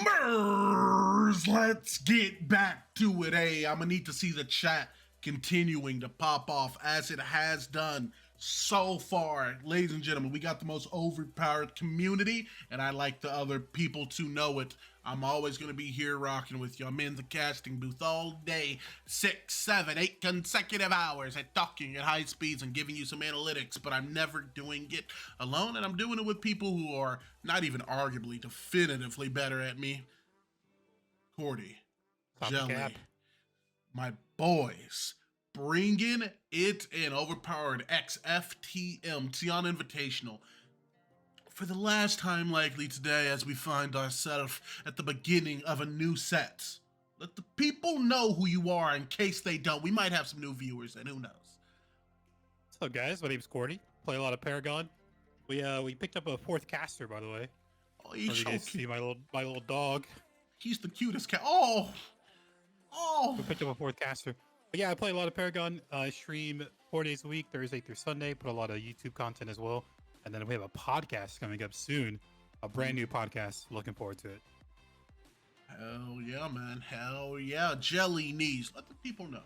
Gamers, let's get back to it. Hey, I'm gonna need to see the chat continuing to pop off as it has done so far. Ladies and gentlemen, we got the most overpowered community, and I like the other people to know it. I'm always going to be here rocking with you. I'm in the casting booth all day, 6, 7, 8 consecutive hours at talking at high speeds and giving you some analytics, but I'm never doing it alone, and I'm doing it with people who are not even arguably definitively better at me. Cordy, Jelly, my boys, bringing it in. Overpowered XFTM T-On Invitational. For the last time likely today, as we find ourselves at the beginning of a new set. Let the people know who you are in case they don't. We might have some new viewers, and who knows. What's up, guys? My name's Cordy. Play a lot of Paragon. We picked up a fourth caster, by the way. Oh, he's so cute. See my little dog. He's the cutest cat. Oh. We picked up a fourth caster. But yeah, I play a lot of Paragon. I stream 4 days a week, Thursday through Sunday. Put a lot of YouTube content as well. And then we have a podcast coming up soon. A brand new podcast. Looking forward to it. Hell yeah, man. Hell yeah. JellyKnees. Let the people know.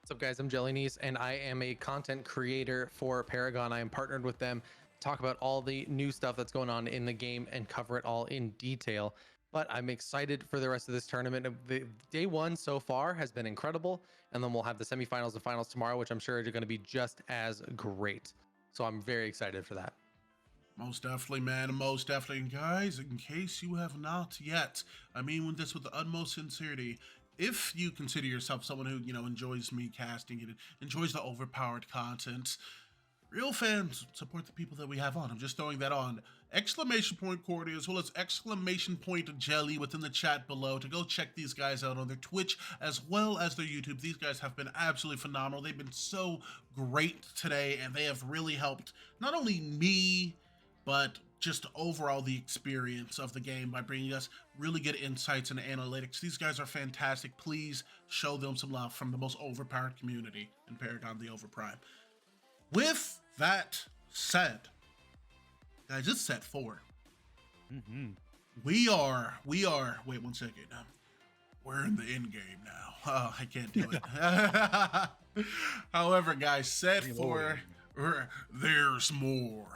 What's up, guys? I'm JellyKnees, and I am a content creator for Paragon. I am partnered with them to talk about all the new stuff that's going on in the game and cover it all in detail. But I'm excited for the rest of this tournament. The day one so far has been incredible, and then we'll have the semifinals and finals tomorrow, which I'm sure are going to be just as great. So I'm very excited for that. Most definitely, man. Most definitely. And guys, in case you have not yet, I mean this with the utmost sincerity. If you consider yourself someone who, enjoys me casting it, enjoys the overpowered content, real fans support the people that we have on. I'm just throwing that on. Exclamation point Cordy, as well as exclamation point Jelly within the chat below to go check these guys out on their Twitch as well as their YouTube. These guys have been absolutely phenomenal. They've been so great today, and they have really helped not only me, but just overall the experience of the game by bringing us really good insights and analytics. These guys are fantastic. Please show them some love from the most overpowered community in Paragon the Overprime. With that said, guys, it's set 4. We are, wait 1 second. We're in the end game now. Oh, I can't do it. However, guys, set 4, there's more.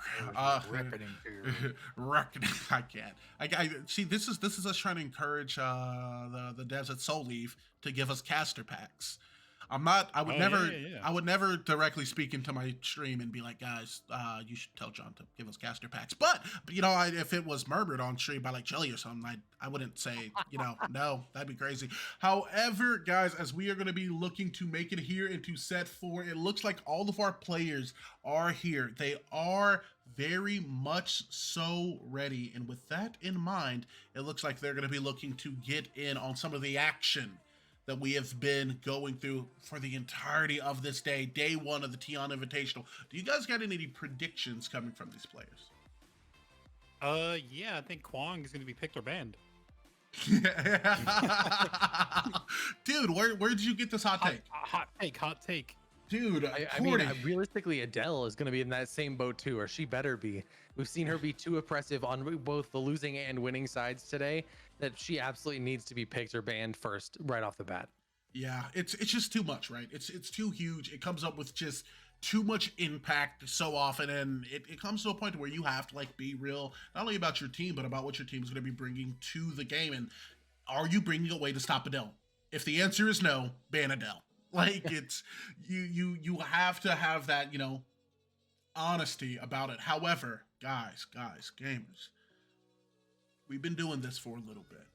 Reckoning. I can't. I see. This is us trying to encourage the devs at Soul Leave to give us caster packs. I would never directly speak into my stream and be like, guys, you should tell John to give us caster packs. But if it was murmured on stream by like Jelly or something, I wouldn't say, no, that'd be crazy. However, guys, as we are going to be looking to make it here into set 4, it looks like all of our players are here. They are very much so ready. And with that in mind, it looks like they're going to be looking to get in on some of the action that we have been going through for the entirety of this day 1 of the T-On Invitational. Do you guys got any predictions coming from these players? Yeah, I think Kwong is going to be picked or banned. Dude, where did you get this hot take? Hot take. Dude, I mean, realistically, Adele is going to be in that same boat too, or she better be. We've seen her be too oppressive on both the losing and winning sides today that she absolutely needs to be picked or banned first, right off the bat. Yeah, it's just too much, right? It's too huge. It comes up with just too much impact so often, and it comes to a point where you have to be real, not only about your team, but about what your team is going to be bringing to the game. And are you bringing a way to stop Adele? If the answer is no, ban Adele. It's you have to have that, honesty about it. However, guys, gamers, we've been doing this for a little bit,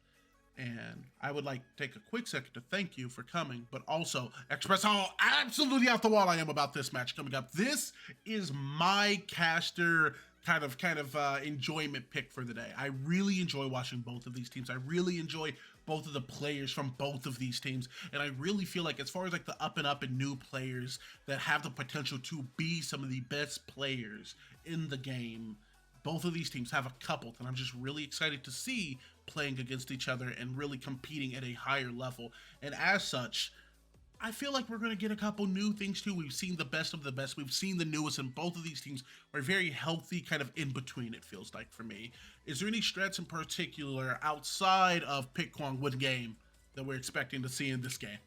and I would like to take a quick second to thank you for coming, but also express how absolutely off the wall I am about this match coming up. This is my caster kind of enjoyment pick for the day. I really enjoy watching both of these teams. I really enjoy both of the players from both of these teams, and I really feel like as far as the up and new players that have the potential to be some of the best players in the game, both of these teams have a couple that I'm just really excited to see playing against each other and really competing at a higher level. And as such, I feel like we're going to get a couple new things too. We've seen the best of the best. We've seen the newest, and both of these teams are very healthy, kind of in between, it feels like for me. Is there any strats in particular outside of Pick Kwong with game that we're expecting to see in this game?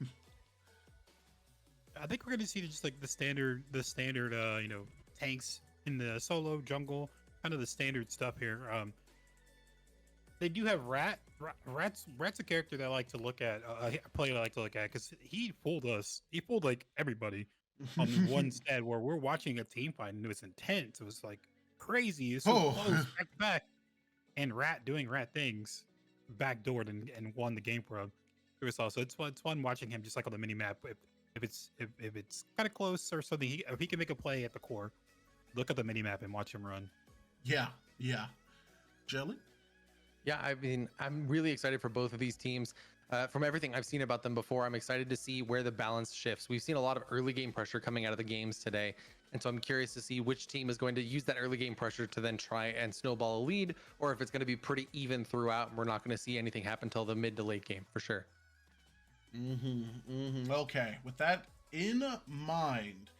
I think we're going to see just like the standard, tanks in the solo jungle, kind of the standard stuff here. They do have Rat's a character that I like to look at, a player I like to look at, because he fooled us. He fooled like everybody on one stat where we're watching a team fight and it was intense. It was like crazy. It's so close back to back, and Rat doing Rat things, backdoored and won the game for him. It was also it's fun watching him just like on the mini map. If it's kind of close or something, if he can make a play at the core, look at the mini map and watch him run. Yeah. Jelly? Yeah, I mean, I'm really excited for both of these teams. From everything I've seen about them before, I'm excited to see where the balance shifts. We've seen a lot of early game pressure coming out of the games today, and so I'm curious to see which team is going to use that early game pressure to then try and snowball a lead, or if it's going to be pretty even throughout, and we're not going to see anything happen until the mid to late game, for sure. Okay, with that in mind,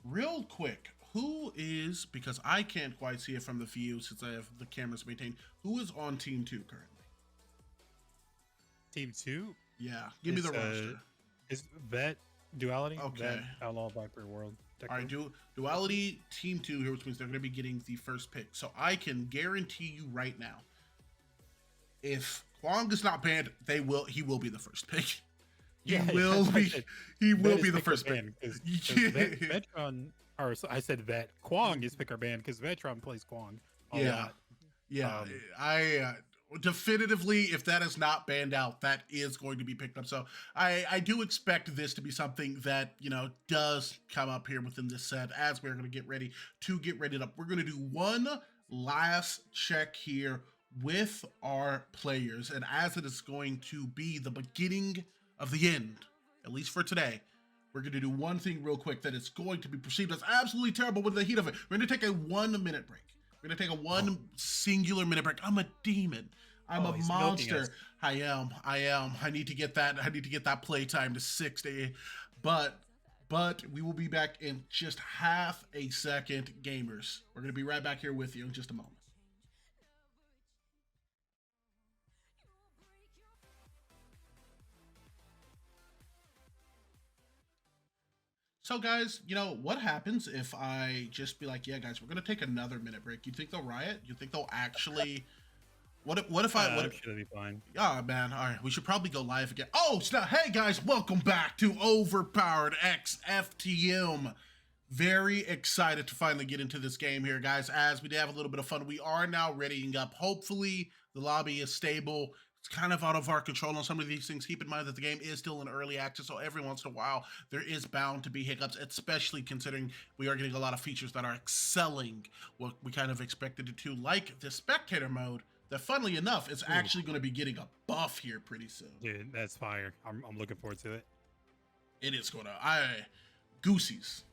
real quick, who is, because I can't quite see it from the view since I have the cameras maintained, who is on Team 2 currently? Team 2? Yeah, give me the roster. Is Vet Duality? Okay. Vet, Outlaw Viper World. All right, Duality Team 2 here, which means they're going to be getting the first pick. So I can guarantee you right now, if Kwong is not banned, he will be the first pick. He will be the first pick. Vetron, or I said Vet. Kwong is picker banned because Vetron plays Kwong. I definitively, if that is not banned out, that is going to be picked up. So I do expect this to be something that, does come up here within this set as we're going to get ready up. We're going to do one last check here with our players, and as it is going to be the beginning of the end, at least for today, we're going to do one thing real quick that is going to be perceived as absolutely terrible with the heat of it. We're going to take a 1 minute break. We're going to take a one singular minute break. I'm a demon. I'm a monster. I am. I need to get that play time to 60. But we will be back in just half a second, gamers. We're going to be right back here with you in just a moment. So guys, what happens if I just be like, yeah, guys, we're going to take another minute break? You think they'll riot? You think they'll actually... What if I'm sure it'll be fine. Oh, man. All right. We should probably go live again. Oh, snap. Hey, guys. Welcome back to Overpowered X FTM. Very excited to finally get into this game here, guys. As we did have a little bit of fun, we are now readying up. Hopefully, the lobby is stable. It's kind of out of our control on some of these things. Keep in mind that the game is still in early access, so every once in a while, there is bound to be hiccups, especially considering we are getting a lot of features that are excelling what we kind of expected it to, like the spectator mode, that funnily enough is actually going to be getting a buff here pretty soon. Dude, that's fire. I'm looking forward to it. It is going to... Goosies,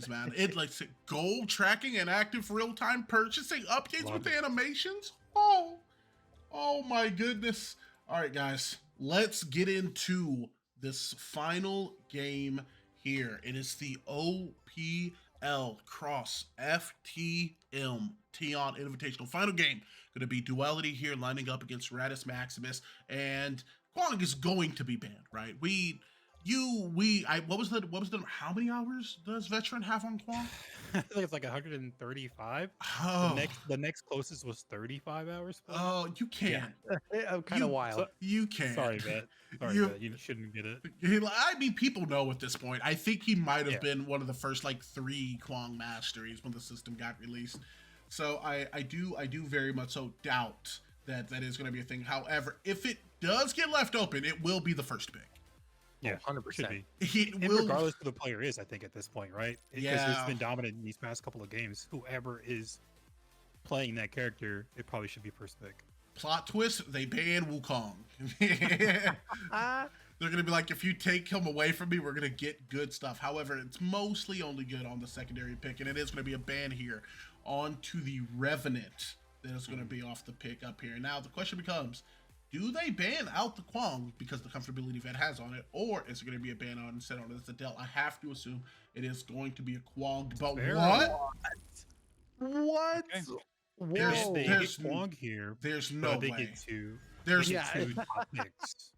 man. It likes goal tracking and active real-time purchasing updates with the animations. Oh my goodness. All right, guys, let's get into this final game here. It is the OPL Cross FTM T-On Invitational final game. Going to be Duality here lining up against Rattus Maximus, and Kwong is going to be banned, right? What was the how many hours does Veteran have on Kwong? I think it's like 135. Oh. The next closest was 35 hours. Oh, you can't. Yeah. Kind of wild. You can't. Sorry, Vet. You shouldn't get it. I mean, people know at this point. I think he might have been one of the first 3 Kwong masteries when the system got released. So I do very much so doubt that is going to be a thing. However, if it does get left open, it will be the first pick. Yeah, 100%. Regardless of who the player is, I think at this point, right? Because Yeah. it's been dominant in these past couple of games. Whoever is playing that character, it probably should be first pick. Plot twist: they ban Wukong. They're gonna be like, if you take him away from me, we're gonna get good stuff. However, it's mostly only good on the secondary pick, and it is gonna be a ban here onto the Revenant that is gonna be off the pick up here. Now the question becomes, Do they ban out the Kwang because the comfortability vet has on it, or is it going to be a ban on instead on as the Del? I have to assume it is going to be a Kwang. But Fair. What? Okay. There's- Whoa. They there's- get Kwong here, There's no but they way. get two. There's they get two top picks.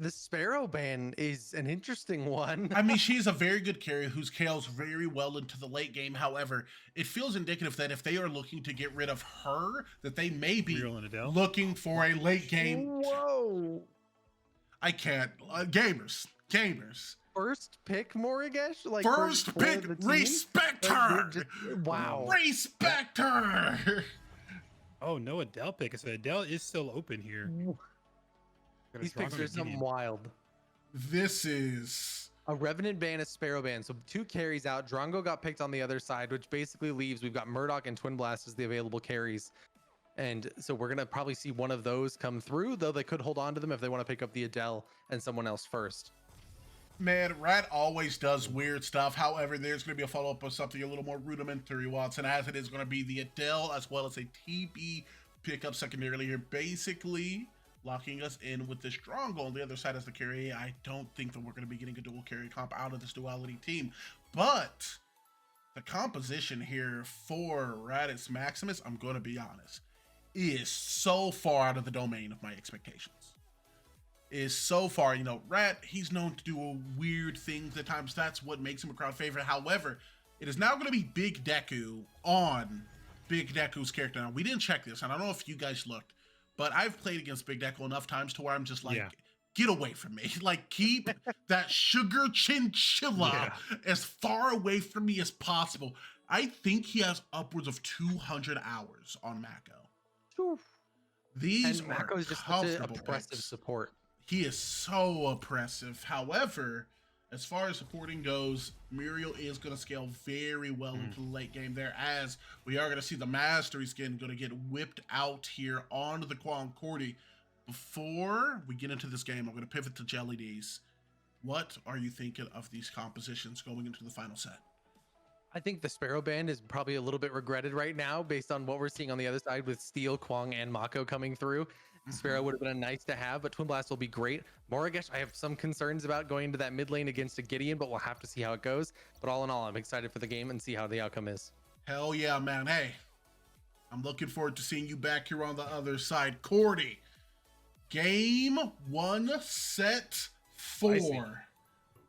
The Sparrow ban is an interesting one. I mean, she's a very good carrier who scales very well into the late game. However, it feels indicative that if they are looking to get rid of her, that they may be Muriel and Adele. looking for a late game. Whoa. I can't. Gamers. First pick Morigesh? Like First for pick, the team? respect Like, her. they're just- wow. Respect her. Oh, no Adele pick. So Adele is still open here. Got a These picks Dragon are and something Gideon. wild. This is A Revenant ban, a Sparrow ban. So 2 carries out. Drongo got picked on the other side, which basically leaves we've got Murdoch and Twin Blast as the available carries. And so we're going to probably see one of those come through, though they could hold on to them if they want to pick up the Adele and someone else first. Man, Rat always does weird stuff. However, there's going to be a follow-up of something a little more rudimentary, Watson, as it is going to be the Adele as well as a TB pickup secondarily here, basically locking us in with this Drongo on the other side as the carry. I don't think that we're going to be getting a dual carry comp out of this Duality team, but the composition here for Rattus Maximus, I'm going to be honest, is so far out of the domain of my expectations. Is so far, you know, Rat, he's known to do weird things at times. That's what makes him a crowd favorite. However, it is now going to be Big Deku on Big Deku's character. Now, we didn't check this, and I don't know if you guys looked, but I've played against Big Deku enough times to where I'm just like, Yeah. get away from me. Like, keep that sugar chinchilla as far away from me as possible. I think he has upwards of 200 hours on Mako. These And are Mako is just such an comfortable oppressive picks. support. He is so oppressive. However, as far as supporting goes, Muriel is going to scale very well into the late game there, as we are going to see the Mastery skin going to get whipped out here onto the Kwang Cordy. Before we get into this game, I'm going to pivot to JellyKnees. What are you thinking of these compositions going into the final set? I think the Sparrow ban is probably a little bit regretted right now based on what we're seeing on the other side with Steel, Kwang, and Mako coming through. Sparrow would have been a nice to have, but Twin Blast will be great. Morigesh, I have some concerns about going into that mid lane against a Gideon, but we'll have to see how it goes. But all in all, I'm excited for the game and see how the outcome is. Hell yeah, man. Hey, I'm looking forward to seeing you back here on the other side. Cordy, game 1, set 4. Spicy.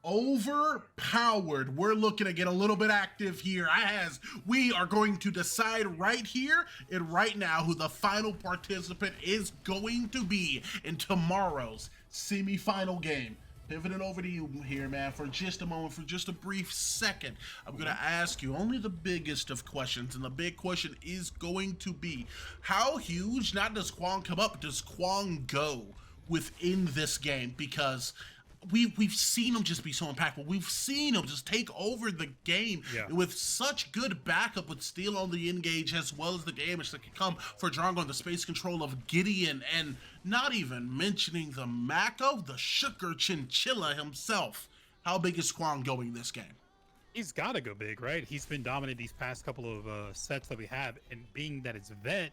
Overpowered. We're looking to get a little bit active here, as we are going to decide right here and right now who the final participant is going to be in tomorrow's semifinal game. Pivoting over to you here, man, for just a moment, for just a brief second. I'm going to ask you only the biggest of questions, and the big question is going to be, how huge, not does Kwang come up, does Kwang go within this game? Because we've seen him just be so impactful. We've seen him just take over the game with such good backup with Steel on the engage, as well as the damage that can come for Drongo and the space control of Gideon, and not even mentioning the Mako, the sugar chinchilla himself. How big is Kwang going this game? He's got to go big, right? He's been dominant these past couple of sets that we have, and being that it's vet,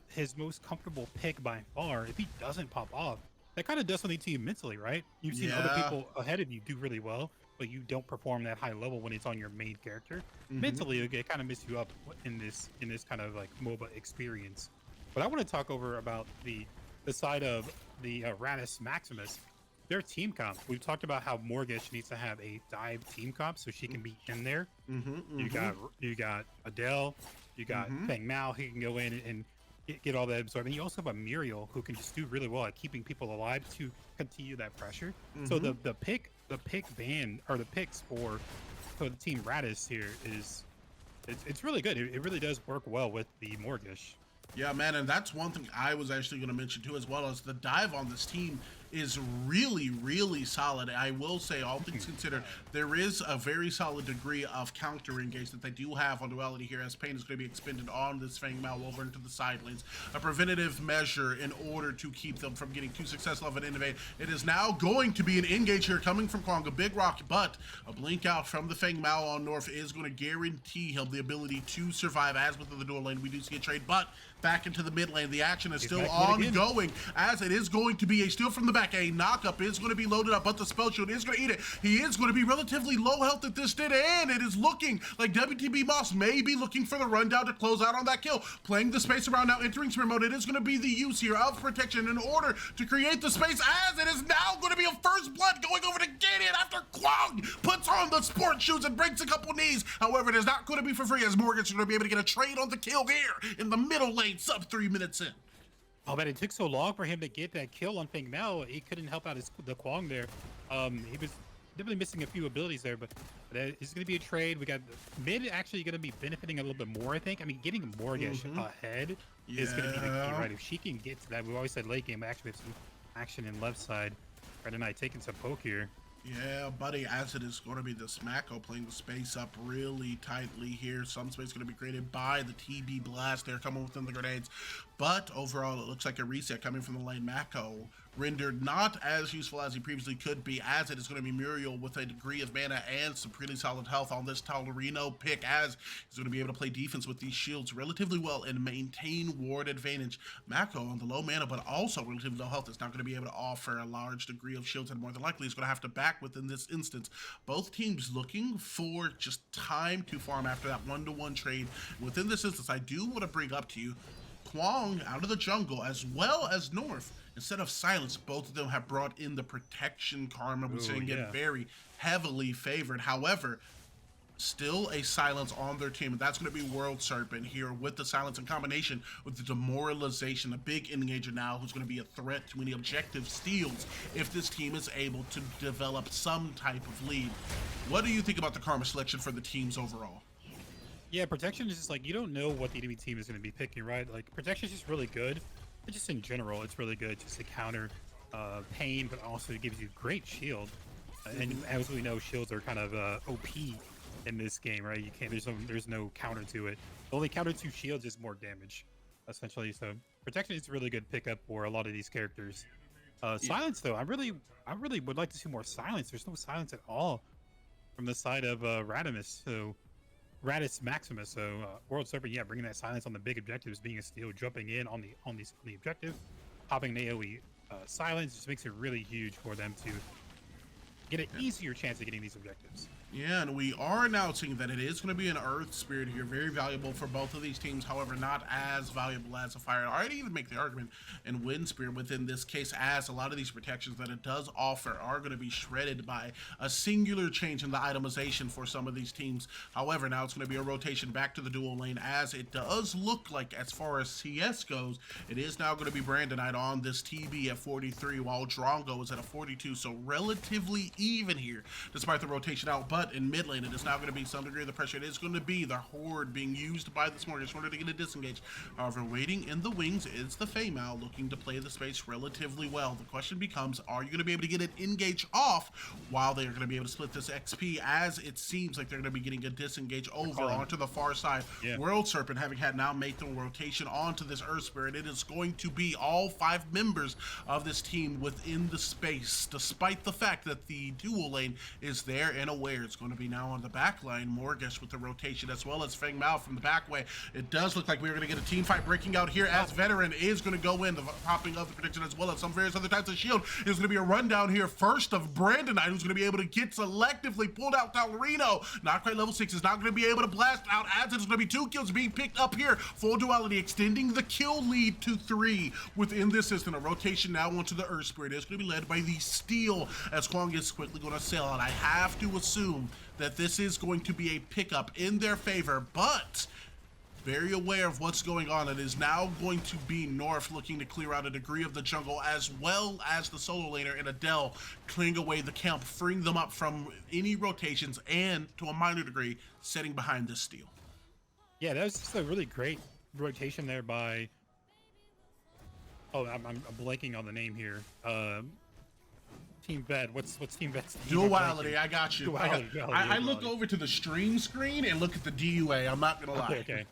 his most comfortable pick by far, if he doesn't pop off, that kind of does something to you mentally, right? You've seen other people ahead of you do really well, but you don't perform that high level when it's on your main character. Mentally, it kind of messes you up in this kind of like MOBA experience. But I want to talk about the side of the Rattus Maximus, their team comp. We've talked about how Morgish needs to have a dive team comp so she can be in there. You got Adele, you got Feng Mao, who can go in and get all that absorbed. And you also have a Muriel who can just do really well at keeping people alive to continue that pressure. So the pick ban, or the picks for the team Rattus here it's really good. It really does work well with the Morgish. Yeah, man, and that's one thing I was actually going to mention too, as well as the dive on this team is really, really solid. I will say, all things considered, there is a very solid degree of counter engage that they do have on Duality here, as Pain is going to be expended on this Fang Mao over into the side lanes. A preventative measure in order to keep them from getting too successful of an innovate. It is now going to be an engage here coming from Kwong, a big rock, but a blink out from the Fang Mao on North is going to guarantee him the ability to survive. As within the dual lane, we do see a trade, but back into the mid lane, the action is still ongoing, as it is going to be a steal from the back. A knockup is going to be loaded up, but the spell shield is going to eat it. He is going to be relatively low health at this stint, and it is looking like WTB Moss may be looking for the rundown to close out on that kill. Playing the space around now, entering sprint mode. It is going to be the use here of protection in order to create the space, as it is now going to be a first blood going over to Gideon after Kwong puts on the sport shoes and breaks a couple knees. However, it is not going to be for free, as Morgan's going to be able to get a trade on the kill here in the middle lane, sub 3 minutes in. Oh man, it took so long for him to get that kill on Feng Mao. He couldn't help out the Kwong there. He was definitely missing a few abilities there, but it's going to be a trade. We got mid actually going to be benefiting a little bit more, I think. I mean, getting Morgish ahead is going to be the key, right? If she can get to that, we always said late game, actually have some action in left side. Red and I taking some poke here. Yeah, buddy, as it is going to be the Smacko playing the space up really tightly here. Some space going to be created by the TB Blast there coming within the grenades. But overall, it looks like a reset coming from the lane. Mako rendered not as useful as he previously could be, as it is going to be Muriel with a degree of mana and some pretty solid health on this Taurino pick, as he's going to be able to play defense with these shields relatively well and maintain ward advantage. Mako on the low mana, but also relatively low health, is not going to be able to offer a large degree of shields, and more than likely is going to have to back within this instance. Both teams looking for just time to farm after that 1-to-1 trade. Within this instance, I do want to bring up to you Kwong out of the jungle, as well as North. Instead of silence, both of them have brought in the protection karma, which can get very heavily favored. However, still a silence on their team, and that's going to be World Serpent here with the silence in combination with the demoralization, a big engager now who's going to be a threat to any objective steals if this team is able to develop some type of lead. What do you think about the karma selection for the teams overall? Yeah, protection is just like, you don't know what the enemy team is going to be picking, right? Like, protection is just really good. But just in general, it's really good just to counter pain, but also it gives you great shield. And as we know, shields are kind of OP in this game, right? You can't. There's no counter to it. The only counter to shields is more damage, essentially. So protection is a really good pickup for a lot of these characters. Silence, though, I really would like to see more silence. There's no silence at all from the side of Rattus Maximus. So World Serpent, yeah, bringing that silence on the big objectives, being a steal, jumping in on the objective, popping an AoE silence just makes it really huge for them to get an easier chance of getting these objectives. Yeah, and we are announcing that it is going to be an Earth Spirit here, very valuable for both of these teams, however, not as valuable as a Fire. I'd even make the argument in Wind Spirit within this case, as a lot of these protections that it does offer are going to be shredded by a singular change in the itemization for some of these teams. However, now it's going to be a rotation back to the dual lane, as it does look like, as far as CS goes, it is now going to be Brandonite on this TB at 43, while Drongo is at a 42, so relatively even here, despite the rotation out. But in mid lane, it is now going to be some degree of the pressure. It is going to be the Horde being used by the Smorgasbord in order to get a disengage. However, waiting in the wings is the Fei Mao, looking to play the space relatively well. The question becomes, are you going to be able to get an engage off while they are going to be able to split this XP, as it seems like they're going to be getting a disengage over onto the far side. World Serpent having had now made the rotation onto this Earth Spirit. It is going to be all 5 members of this team within the space, despite the fact that the dual lane is there and aware. It's going to be now on the back line, Morgish with the rotation, as well as Feng Mao from the back way. It does look like we're going to get a team fight breaking out here, as Veteran is going to go in, the popping of the protection, as well as some various other types of shield. Is going to be a rundown here first of Brandonite, who's going to be able to get selectively pulled out. Taurino, not quite level 6, is not going to be able to blast out, as it's going to be 2 kills being picked up here. Full Duality extending the kill lead to 3 within this system. A rotation now onto the Earth Spirit. It's going to be led by the Steel, as Kwong is quickly going to sail, and I have to assume that this is going to be a pickup in their favor, but very aware of what's going on. It is now going to be North looking to clear out a degree of the jungle, as well as the solo laner and Adele clearing away the camp, freeing them up from any rotations, and to a minor degree setting behind this Steel. Yeah, that was just a really great rotation there by I'm blanking on the name here. Team Vet? What's Team Vet's Duality, I got you. Duality, I look over to the stream screen and look at the DUA. I'm not gonna lie. Okay.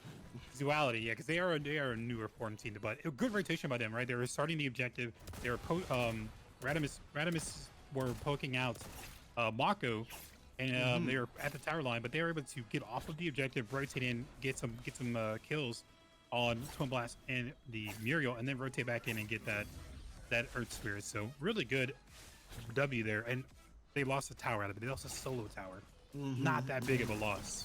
Duality, yeah, because they are a newer form team, but a good rotation by them, right? They were starting the objective. They were Rattus were poking out Mako, and they were at the tower line, but they were able to get off of the objective, rotate in, get some kills on Twin Blast and the Muriel, and then rotate back in and get that Earth Spirit. So really good W there, and they lost the tower out of it. They lost a solo tower. Not that big of a loss.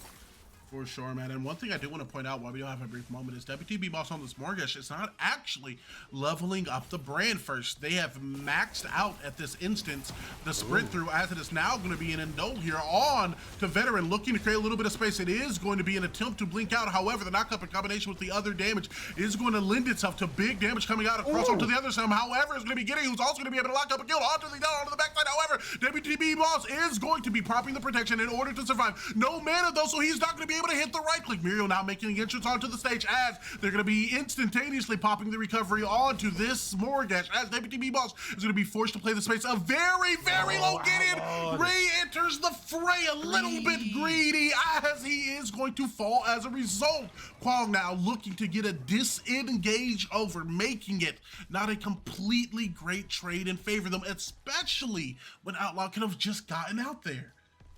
For sure, man. And one thing I do want to point out while we don't have a brief moment is WTB Boss on this Mortgage is not actually leveling up the brand first. They have maxed out at this instance the sprint through, as it is now going to be an indole here on to Veteran, looking to create a little bit of space. It is going to be an attempt to blink out. However, the knock up in combination with the other damage is going to lend itself to big damage coming out across onto the other side. However, it's going to be Giddy, who's also going to be able to lock up a kill onto the backside. However, WTB Boss is going to be propping the protection in order to survive. No mana though, so he's not going to be able to hit the right click. Muriel now making an entrance onto the stage as they're going to be instantaneously popping the recovery onto this Mortgage as WTB Boss is going to be forced to play the space. A very low Gideon. Ray enters the fray a little bit greedy as he is going to fall as a result. Kwong now looking to get a disengage over, making it not a completely great trade in favor of them, especially when Outlaw could have just gotten out there.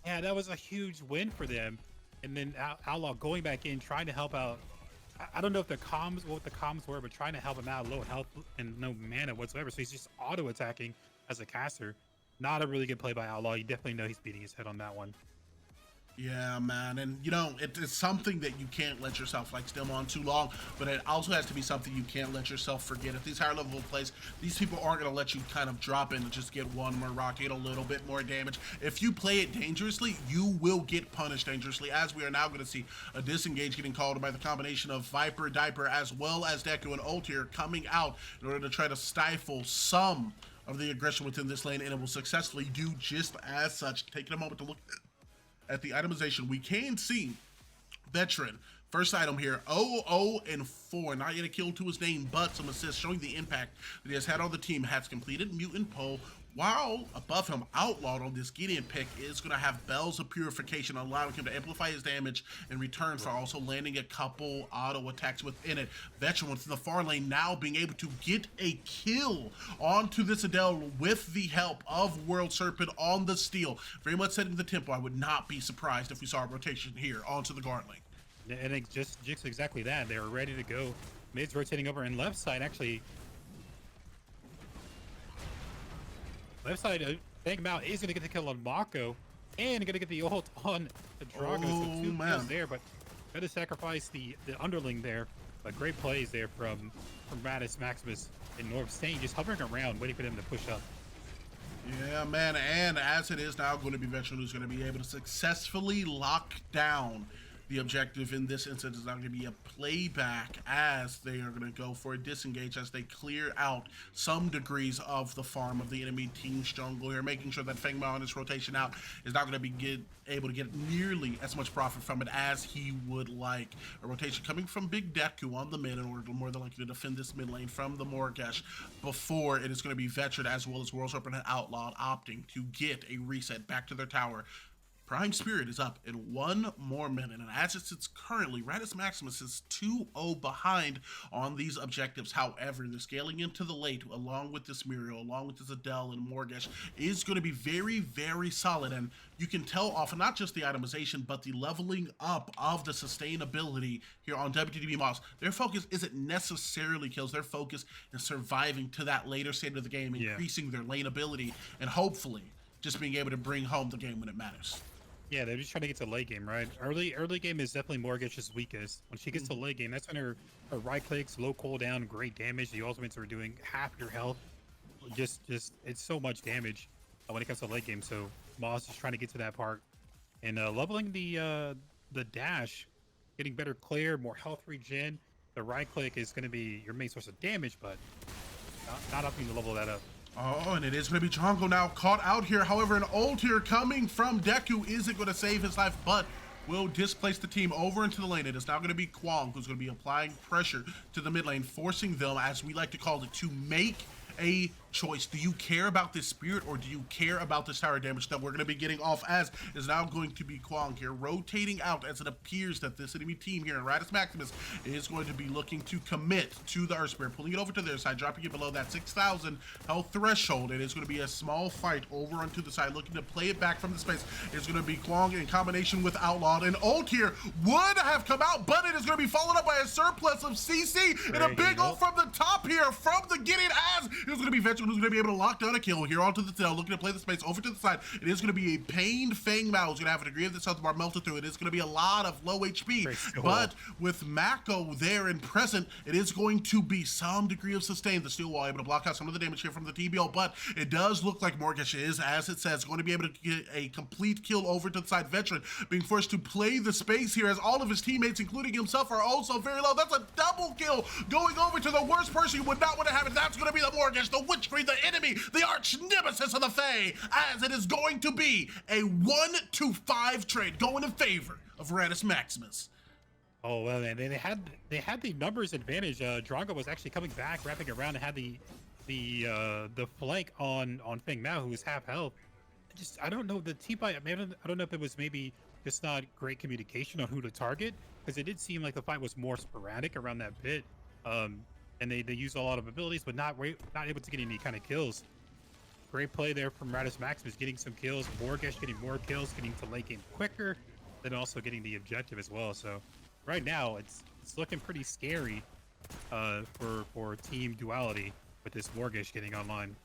Yeah, that was a huge win for them. And then Outlaw going back in, trying to help out. I don't know if what the comms were, but trying to help him out, low health and no mana whatsoever. So he's just auto attacking as a caster. Not a really good play by Outlaw. You definitely know he's beating his head on that one. Yeah, man, and you know, it's something that you can't let yourself like stem on too long, but it also has to be something you can't let yourself forget. At these higher level plays, these people aren't going to let you kind of drop in and just get one more rock, get a little bit more damage. If you play it dangerously, you will get punished dangerously, as we are now going to see a disengage getting called by the combination of Viper, Diaper, as well as Deku and Ult here coming out in order to try to stifle some of the aggression within this lane, and it will successfully do just as such. Taking a moment to look at the itemization, we can see Veteran, first item here, 0-0-4, not yet a kill to his name, but some assists showing the impact that he has had on the team. Has completed Mutant Pole, while above him, Outlawed on this Gideon pick is going to have Bells of Purification, allowing him to amplify his damage in return for also landing a couple auto attacks within it. Veteran within the far lane now being able to get a kill onto this Adele with the help of World Serpent on the steal. Very much setting the tempo. I would not be surprised if we saw a rotation here onto the guard lane. And it just exactly that. They were ready to go. Mid's rotating over, and left side actually. Left side, think about, is going to get the kill on Mako and going to get the ult on the Drago. So two kills there, but got to sacrifice the underling there. But great plays there from Rattus Maximus and Norb, staying just hovering around, waiting for them to push up. Yeah, man, and as it is now going to be Veteran who's going to be able to successfully lock down the objective in this instance. Is not going to be a playback, as they are going to go for a disengage as they clear out some degrees of the farm of the enemy team's jungle here, making sure that Feng Mao on his rotation out is not going to be able to get nearly as much profit from it as he would like. A rotation coming from Big Deku on the mid in order to more than likely to defend this mid lane from the Morgesh before it is going to be Veteran as well as World Serpent and Outlawed opting to get a reset back to their tower. Prime Spirit is up in 1 more minute, and as it sits currently, Rattus Maximus is 2-0 behind on these objectives. However, the scaling into the late, along with this Muriel, along with this Adele and Morgesh, is going to be very solid, and you can tell off not just the itemization, but the leveling up of the sustainability here on WTB Moss. Their focus isn't necessarily kills, their focus is surviving to that later state of the game, increasing their lane ability, and hopefully just being able to bring home the game when it matters. Yeah, they're just trying to get to late game, right? Early game is definitely Morgesh's weakest. When she gets to late game, that's when her right clicks, low cooldown, great damage. The ultimates are doing half your health. Just it's so much damage when it comes to late game. So Moss is trying to get to that part and leveling the dash, getting better clear, more health regen. The right click is going to be your main source of damage, but not upping to level that up. Oh, and it is going to be Jongo now caught out here. However, an ult here coming from Deku isn't going to save his life, but will displace the team over into the lane. It is now going to be Kwong who's going to be applying pressure to the mid lane, forcing them, as we like to call it, to make a choice. Do you care about this spirit, or do you care about this tower damage that we're going to be getting off, as is now going to be Kwong here rotating out, as it appears that this enemy team here in Rattus Maximus is going to be looking to commit to the Earth Spirit, pulling it over to their side, dropping it below that 6,000 health threshold. It is going to be a small fight over onto the side, looking to play it back from the space. It's going to be Kwong in combination with Outlawed. An ult here would have come out, but it is going to be followed up by a surplus of CC and a big ult from the top here from the Gideon, as it's going to be Veteran who's going to be able to lock down a kill here onto the tail, looking to play the space over to the side. It is going to be a pained Fang Mao who's going to have a degree of this health bar melted through. It is going to be a lot of low HP, but with Mako there and present, it is going to be some degree of sustain. The steel wall able to block out some of the damage here from the TBL, but it does look like Morgish is, as it says, going to be able to get a complete kill over to the side. Veteran being forced to play the space here, as all of his teammates, including himself, are also very low. That's a double kill going over to the worst person you would not want to have it. That's going to be the Morgish, the Witch Queen, the enemy, the arch nemesis of the Fae, as it is going to be a 1-5 trade going in favor of Rattus Maximus. Oh well, and they had the numbers advantage. Drongo was actually coming back, wrapping around, and had the flank on Feng Mao, who was half health. I don't know the team fight. I mean, I don't know if it was maybe just not great communication on who to target, because it did seem like the fight was more sporadic around that bit. And they used a lot of abilities, but not able to get any kind of kills. Great play there from Rattus Maximus, getting some kills. Morgish getting more kills, getting to late game quicker, then also getting the objective as well. So right now it's looking pretty scary for Team Duality with this Morgish getting online.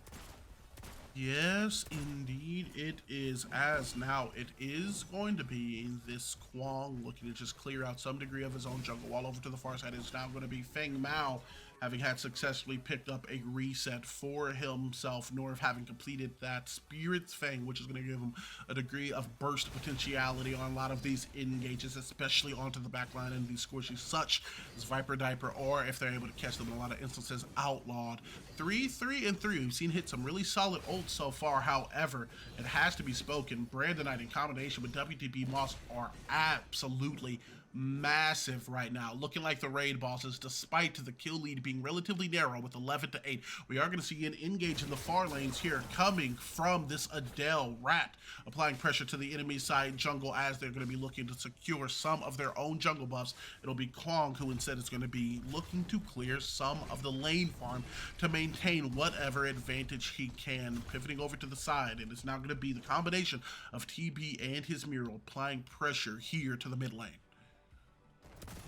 Yes, indeed it is, as now it is going to be this Kwong looking to just clear out some degree of his own jungle wall over to the far side. It's now going to be Feng Mao, having had successfully picked up a reset for himself, Norv having completed that Spirit's Fang, which is going to give him a degree of burst potentiality on a lot of these engages, especially onto the backline and these squishies such as Viper Diaper, or if they're able to catch them in a lot of instances, Outlawed. 3-3-3. We've seen hit some really solid ults so far. However, it has to be spoken, Brandonite in combination with WTB Moss are absolutely massive right now, looking like the raid bosses, despite the kill lead being relatively narrow with 11-8. We are going to see an engage in the far lanes here coming from this Adele Rat, applying pressure to the enemy side jungle, as they're going to be looking to secure some of their own jungle buffs. It'll be Kwong who instead is going to be looking to clear some of the lane farm to maintain whatever advantage he can, pivoting over to the side. And it's now going to be the combination of TB and his Mural applying pressure here to the mid lane.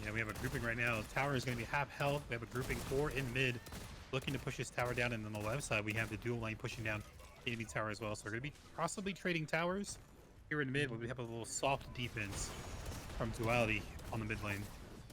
Yeah, we have a grouping right now. Tower is going to be half health. We have a grouping 4 in mid, looking to push this tower down. And on the left side, we have the dual lane pushing down enemy tower as well. So we're going to be possibly trading towers here in mid, but we have a little soft defense from Duality on the mid lane.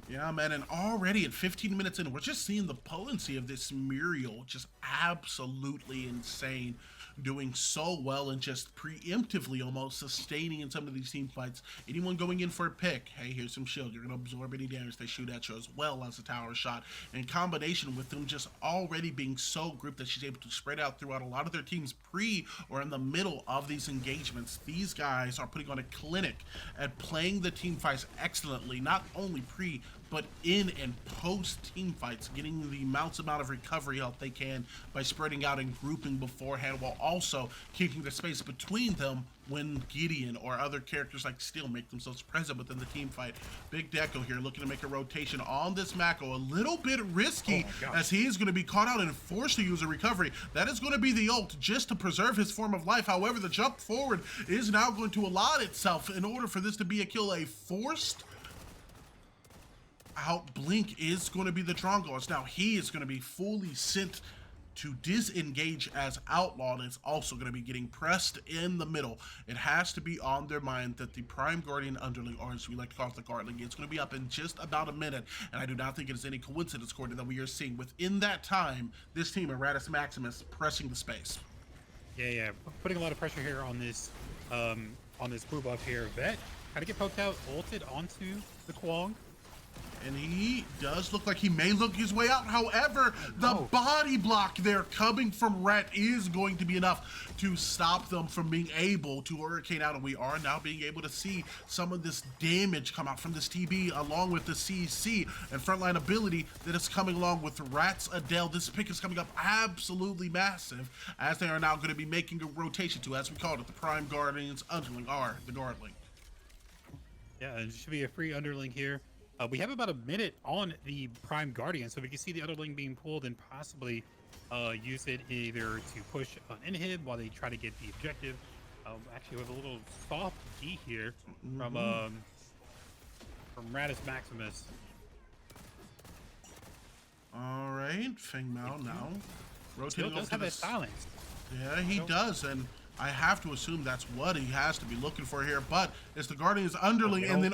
Yeah, man, and already at 15 minutes in, we're just seeing the potency of this Muriel just absolutely insane, doing so well and just preemptively almost sustaining in some of these team fights. Anyone going in for a pick, hey, here's some shield. You're going to absorb any damage they shoot at you, as well as a tower shot. In combination with them just already being so grouped that she's able to spread out throughout a lot of their teams pre or in the middle of these engagements. These guys are putting on a clinic at playing the team fights excellently, not only pre, but in and post team fights, getting the amount of recovery help they can by spreading out and grouping beforehand, while also keeping the space between them when Gideon or other characters like Steel make themselves present within the team fight. Big Deco here looking to make a rotation on this Mako, a little bit risky, as he is going to be caught out and forced to use a recovery. That is going to be the ult just to preserve his form of life. However, the jump forward is now going to allot itself in order for this to be a kill. A forced out blink is going to be the Drongos. Now he is going to be fully sent to disengage as Outlawed, and it's also going to be getting pressed in the middle. It has to be on their mind that the Prime Guardian Underling, or as we like to call it, the Guardling, it's going to be up in just about a minute, and I do not think it is any coincidence, Gordon, that we are seeing within that time this team of Rattus Maximus pressing the space. Yeah, putting a lot of pressure here on this blue buff here. Vet kind of get poked out, ulted onto the Kwong. And he does look like he may look his way out. However, the body block there coming from Ret is going to be enough to stop them from being able to hurricane out. And we are now being able to see some of this damage come out from this TB along with the CC and frontline ability that is coming along with Rat's Adele. This pick is coming up absolutely massive as they are now going to be making a rotation to, as we called it, the Prime Guardians Underling are the Guardling. Yeah, it should be a free Underling here. We have about a minute on the Prime Guardian, so we can see the Underling being pulled and possibly use it either to push an inhib while they try to get the objective. Actually, we have a little soft D here from Rattus Maximus. All right, Feng Mao now rotating over does to have that this. silence. Yeah, he does, and I have to assume that's what he has to be looking for here. But it's the Guardian's Underling, and then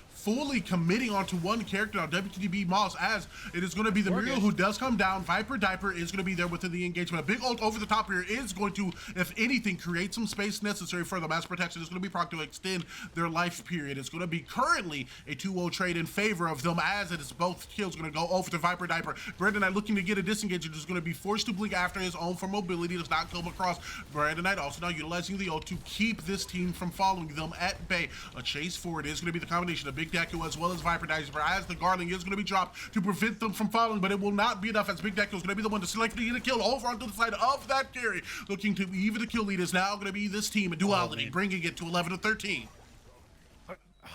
fully committing onto one character now, WTDB Moss, as it is going to be the Muriel who does come down. Viper Diaper is going to be there within the engagement. A big ult over the top here is going to, if anything, create some space necessary for the mass protection. It's going to be proc to extend their life period. It's going to be currently a 2-0 trade in favor of them, as it is both kills going to go over to Viper Diaper. Brandon Knight looking to get a disengage, is going to be forced to blink after his own for mobility. Does not come across. Brandon Knight also now utilizing the ult to keep this team from following them at bay. A chase forward is going to be the combination of Big Deku as well as Viper Diaper, as the Guardian is going to be dropped to prevent them from following, but it will not be enough, as Big Deku is going to be the one to selectively get a kill over onto the side of that carry. Looking to even the kill lead is now going to be this team, a Duality, bringing it to 11-13.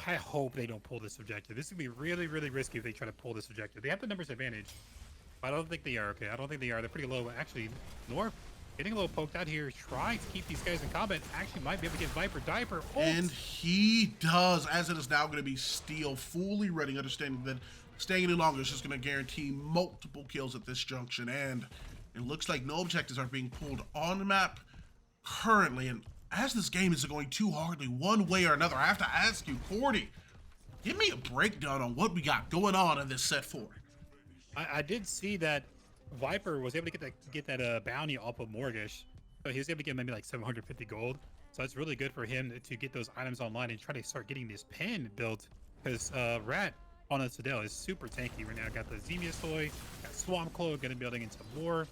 I hope they don't pull this objective. This would be really, really risky if they try to pull this objective. They have the numbers advantage, but I don't think they are. Okay, I don't think they are. They're pretty low. Actually, North getting a little poked out here, trying to keep these guys in combat. Actually might be able to get Viper Diaper. And he does, as it is now going to be Steel fully ready, understanding that staying any longer is just going to guarantee multiple kills at this junction. And it looks like no objectives are being pulled on the map currently. And as this game is going too hardly one way or another, I have to ask you, Cordy, give me a breakdown on what we got going on in this set 4. I did see that Viper was able to get that bounty off of Morgish, so he was able to get maybe like 750 gold. So it's really good for him to get those items online and try to start getting this pen built, because Rat on a Citadel is super tanky right now. Got the Xemius toy, got Swamp Clo, gonna be building into more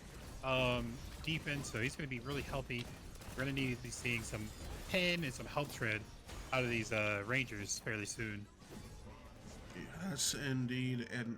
defense, so he's gonna be really healthy. We're gonna need to be seeing some pen and some health shred out of these Rangers fairly soon. Yes, indeed. And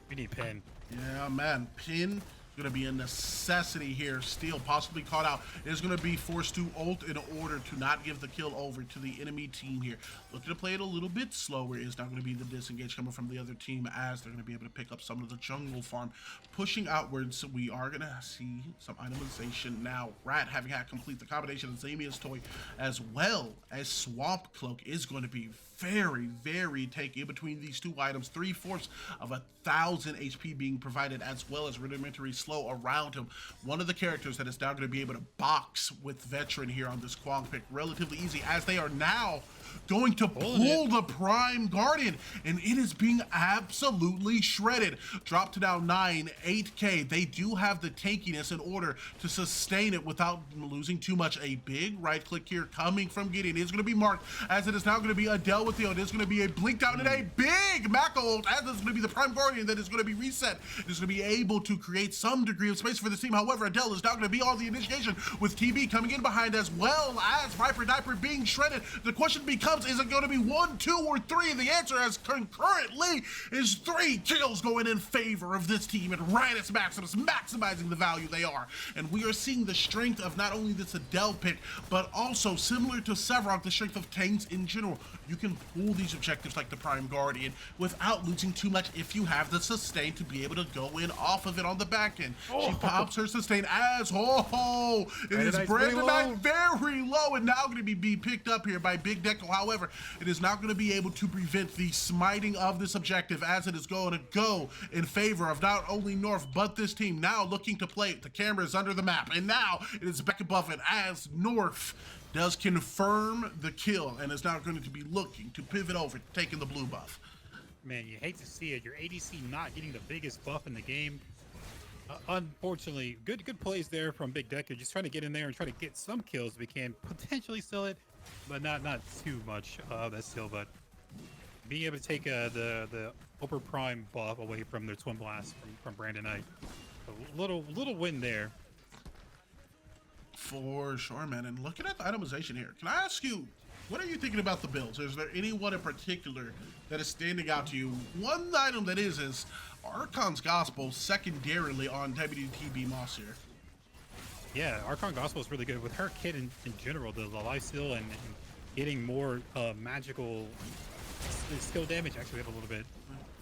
we need pen. Yeah, man, pin going to be a necessity here. Steel possibly caught out, is going to be forced to ult in order to not give the kill over to the enemy team here. Looking to play it a little bit slower is not going to be the disengage coming from the other team, as they're going to be able to pick up some of the jungle farm. Pushing outwards, we are going to see some itemization now. Rat having had complete the combination of Xemia's toy as well as Swamp Cloak is going to be very, very tanky between these two items. 3/4 of 1,000 HP being provided, as well as rudimentary slow around him. One of the characters that is now going to be able to box with Veteran here on this Kwang pick relatively easy, as they are now going to pull the Prime Guardian, and it is being absolutely shredded. Drop to now 8K. They do have the tankiness in order to sustain it without losing too much. A big right click here coming from Gideon is going to be marked, as it is now going to be Adele with the ult. It is going to be a blink down and a big Mako ult, as it's going to be the Prime Guardian that is going to be reset. It is going to be able to create some degree of space for the team. However, Adele is now going to be on the initiation with TB coming in behind, as well as Viper Diaper being shredded. The question becomes, is it going to be 1, 2, or 3? The answer, as concurrently, is 3 kills going in favor of this team, and Rattus Maximus maximizing the value they are. And we are seeing the strength of not only this Adele pick, but also, similar to Sevarog, the strength of tanks in general. You can pull these objectives like the Prime Guardian without losing too much if you have the sustain to be able to go in off of it on the back end. She pops her sustain as it is Brandon Knight very low, and now going to be picked up here by Big Deco. However, it is not going to be able to prevent the smiting of this objective, as it is going to go in favor of not only North, but this team now looking to play. The camera is under the map, and now it is back above it, as North does confirm the kill and is now going to be looking to pivot over, taking the blue buff. Man, you hate to see it. Your ADC not getting the biggest buff in the game. Unfortunately, good plays there from Big Decker, just trying to get in there and try to get some kills if we can, potentially steal it, but not too much of that steal. But being able to take the Overprime buff away from their Twin Blast from Brandon Knight. A little win there. For sure, man. And looking at the itemization here, can I ask you, what are you thinking about the builds? Is there anyone in particular that is standing out to you? One item that is Archon's Gospel secondarily on WTB Moss here. Yeah, Archon Gospel is really good with her kit in general. The lifesteal and getting more magical skill damage. Actually, we have a little bit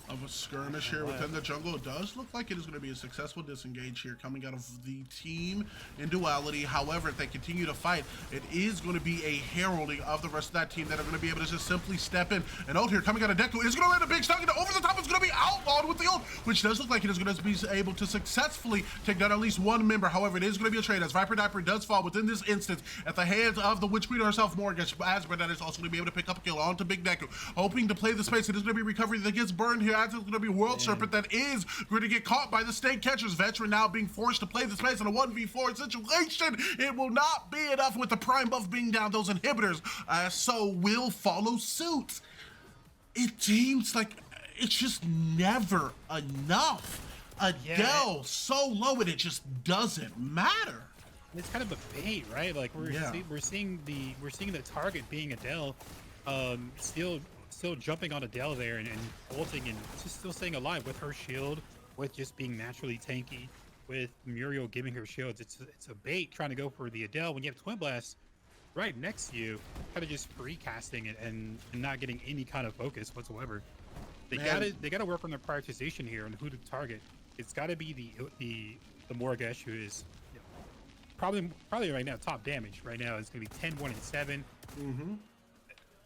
Of a skirmish here within the jungle. It does look like it is going to be a successful disengage here coming out of the team in Duality. However, if they continue to fight, it is going to be a heralding of the rest of that team that are going to be able to just simply step in. And ult here coming out of Deku is going to land a big stun, and over the top it's going to be outlawed with the ult, which does look like it is going to be able to successfully take down at least one member. However, it is going to be a trade as Viper Diaper does fall within this instance at the hands of the Witch Queen herself, Morgan. Asper that is also going to be able to pick up a kill onto Big Deku, hoping to play the space. It is going to be recovery that gets burned here. As it's going to be World Serpent that is going to get caught by the Snake Catchers. Veteran now being forced to play the space in a 1v4 situation. It will not be enough with the Prime buff being down. Those inhibitors so will follow suit. It seems like it's just never enough. Adele so low and it just doesn't matter. It's kind of a bait, right? Like we're seeing the target being Adele, still jumping on Adele there and ulting and just still staying alive with her shield, with just being naturally tanky, with Muriel giving her shields. It's a bait trying to go for the Adele when you have Twin Blast right next to you, kind of just free casting it and not getting any kind of focus whatsoever. They gotta work on their prioritization here and who to target. It's got to be the Morgesh, who is probably right now top damage. Right now it's gonna be 10, 1, and 7.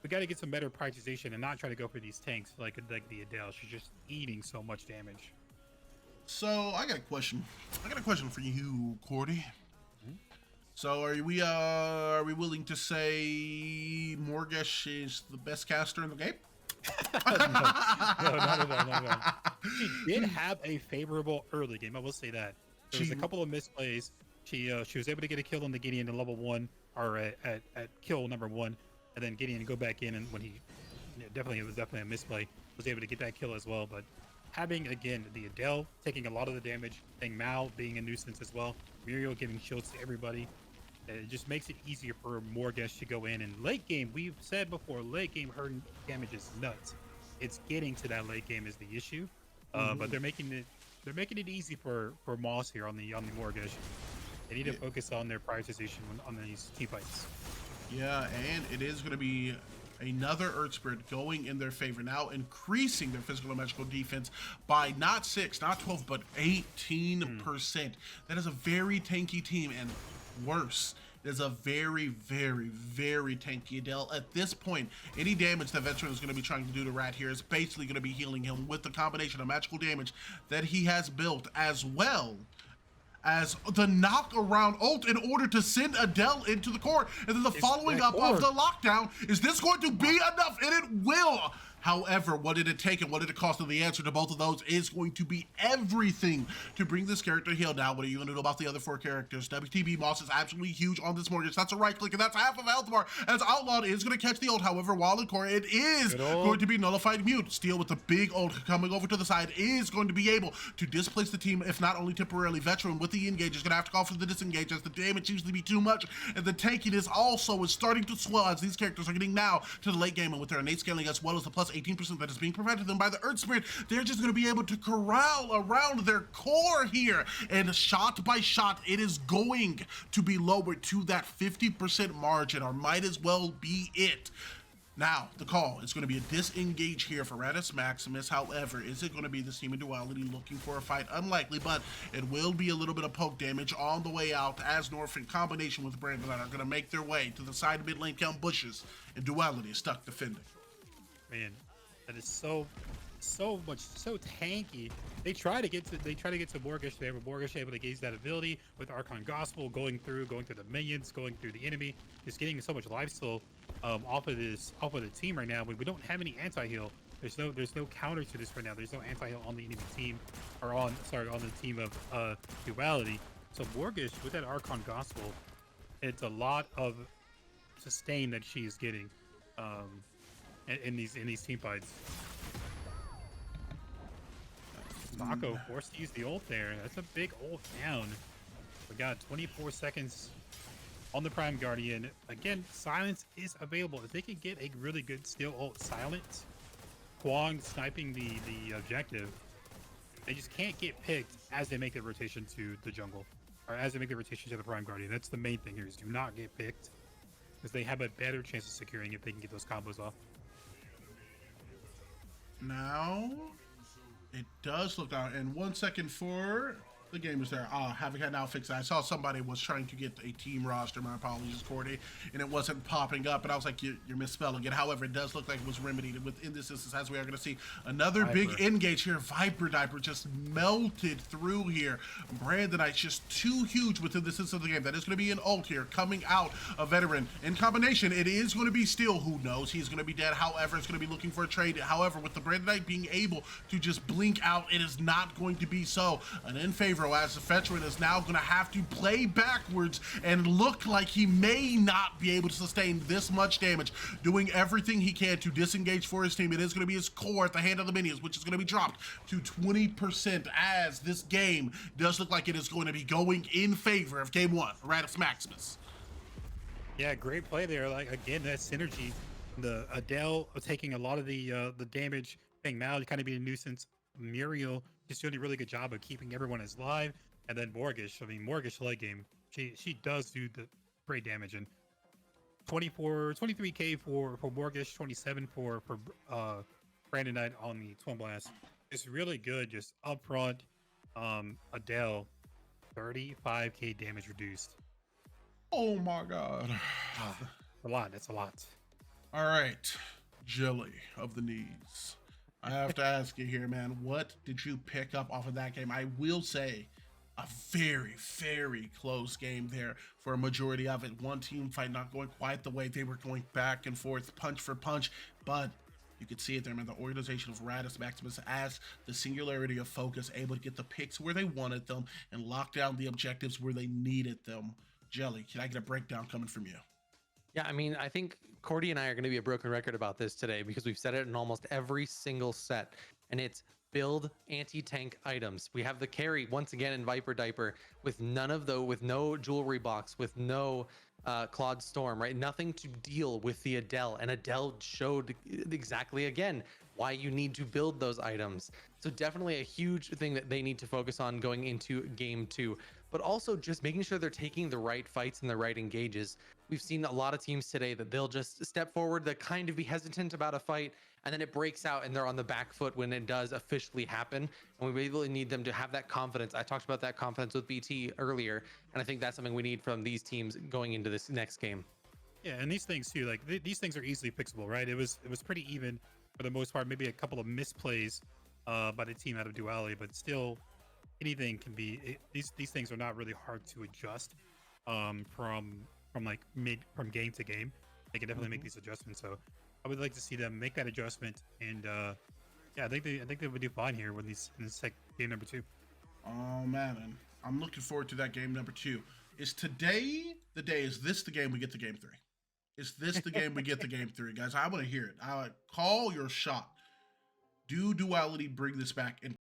We got to get some better prioritization and not try to go for these tanks like the Adele. She's just eating so much damage. So I got a question. For you, Cordy. So are we willing to say Morgesh is the best caster in the game? No, not at all. She did have a favorable early game. I will say that. There was a couple of misplays. She was able to get a kill on the Gideon in level 1 or at kill number 1. And then Gideon go back in, and when it was definitely a misplay, was able to get that kill as well. But having again the Adele taking a lot of the damage, and Mao being a nuisance as well, Muriel giving shields to everybody, it just makes it easier for Morgesh to go in. And late game, we've said before, late game her damage is nuts. It's getting to that late game is the issue, but they're making it easy for Moss here on the Morgesh. They need to focus on their prioritization on these team fights. Yeah, and it is going to be another Earth Spirit going in their favor, now increasing their physical and magical defense by not 6, not 12, but 18%. That is a very tanky team, and worse, it is a very, very, very tanky Adele. At this point, any damage that Veteran is going to be trying to do to Rat here is basically going to be healing him with the combination of magical damage that he has built, as well as the knock around ult in order to send Adele into the core. And then the following up of the lockdown. Is this going to be enough? And it will. However, what did it take and what did it cost? And the answer to both of those is going to be everything to bring this character heal. Now, what are you going to do about the other 4 characters? WTB Moss is absolutely huge on this Morgesh. That's a right click, and that's half of health bar. As Outlawed is going to catch the ult. However, while in core, it is going to be nullified mute. Steel with the big ult coming over to the side is going to be able to displace the team, if not only temporarily. Veteran with the engage is going to have to call for the disengage as the damage seems to be too much. And the tankiness also is starting to swell as these characters are getting now to the late game. And with their innate scaling as well as the plus 18% that is being provided to them by the Earth Spirit, they're just going to be able to corral around their core here. And shot by shot, it is going to be lowered to that 50% margin, or might as well be it. Now, the call is going to be a disengage here for Rattus Maximus. However, is it going to be this team in Duality looking for a fight? Unlikely, but it will be a little bit of poke damage on the way out as North in combination with Brandon are going to make their way to the side mid lane count bushes, and Duality is stuck defending. Man, that is so tanky. They try to get to Morgesh there, but Morgesh able to gauge that ability with Archon Gospel going through the minions, going through the enemy, just getting so much lifesteal off of the team right now. We don't have any anti-heal. There's no counter to this right now. There's no anti-heal on the enemy team, or on the team of Duality. So Morgesh with that Archon Gospel, it's a lot of sustain that she is getting. in these team fights. Mako forced to use the ult there. That's a big ult down. We got 24 seconds on the Prime Guardian. Again, silence is available. If they can get a really good steal ult silence, Kwong sniping the objective, they just can't get picked as they make the rotation to the jungle, or as they make the rotation to the Prime Guardian. That's the main thing here, is do not get picked, because they have a better chance of securing if they can get those combos off. Now, it does look out. And 1 second for the game is there. Having had now fixed that. I saw somebody was trying to get a team roster. My apologies, Cordy, and it wasn't popping up. And I was like, you're misspelling it. However, it does look like it was remedied within this instance, as we are going to see another big engage here. Viper Diaper just melted through here. Brandonite just too huge within this instance of the game. That is going to be an ult here coming out of Veteran. In combination, it is going to be Steel. Who knows? He's going to be dead. However, it's going to be looking for a trade. However, with the Brandonite being able to just blink out, it is not going to be so. And in favor, as the veteran is now going to have to play backwards and look like he may not be able to sustain this much damage, doing everything he can to disengage for his team. It is going to be his core at the hand of the minions, which is going to be dropped to 20%, as this game does look like it is going to be going in favor of game one, Rattus Maximus. Yeah, great play there. Like, again, that synergy, the Adele taking a lot of the damage, Bang Mal kind of being a nuisance, Muriel just doing a really good job of keeping everyone as live, and then Morgish. I mean, Morgish late game, she does do the great damage. And 23k for Morgish, 27 for Brandonite on the Twin Blast. It's really good, just up front. Adele, 35k damage reduced. Oh my god. A lot. That's a lot. All right, Jelly of the Knees. I have to ask you here, man, what did you pick up off of that game? I will say a very, very close game there for a majority of it. One team fight not going quite the way they were going, back and forth, punch for punch, but you could see it there, man. The organization of Rattus Maximus as the singularity of focus, able to get the picks where they wanted them and lock down the objectives where they needed them. Jelly, can I get a breakdown coming from you? Yeah, I mean, I think Cordy and I are going to be a broken record about this today, because we've said it in almost every single set, and it's build anti-tank items. We have the carry once again in Viper Diaper with none of those, with no jewelry box, with no Claude Storm, right? Nothing to deal with the Adele, and Adele showed exactly again why you need to build those items. So definitely a huge thing that they need to focus on going into game two, but also just making sure they're taking the right fights and the right engages. We've seen a lot of teams today that they'll just step forward, they kind of be hesitant about a fight, and then it breaks out and they're on the back foot when it does officially happen. And we really need them to have that confidence. I talked about that confidence with BT earlier, and I think that's something we need from these teams going into this next game. Yeah, and these things too, like these things are easily fixable, right? It was pretty even for the most part. Maybe a couple of misplays by the team out of Duality, but still, anything can be. These things are not really hard to adjust from game to game. They can definitely make these adjustments. So I would like to see them make that adjustment, and yeah, I think they would do fine here when in this game number 2. Oh man, and I'm looking forward to that game number 2. Is today the day? Is this the game we get to game 3? Is this the game we get to game 3, guys? I want to hear it. Call your shot. Do Duality bring this back in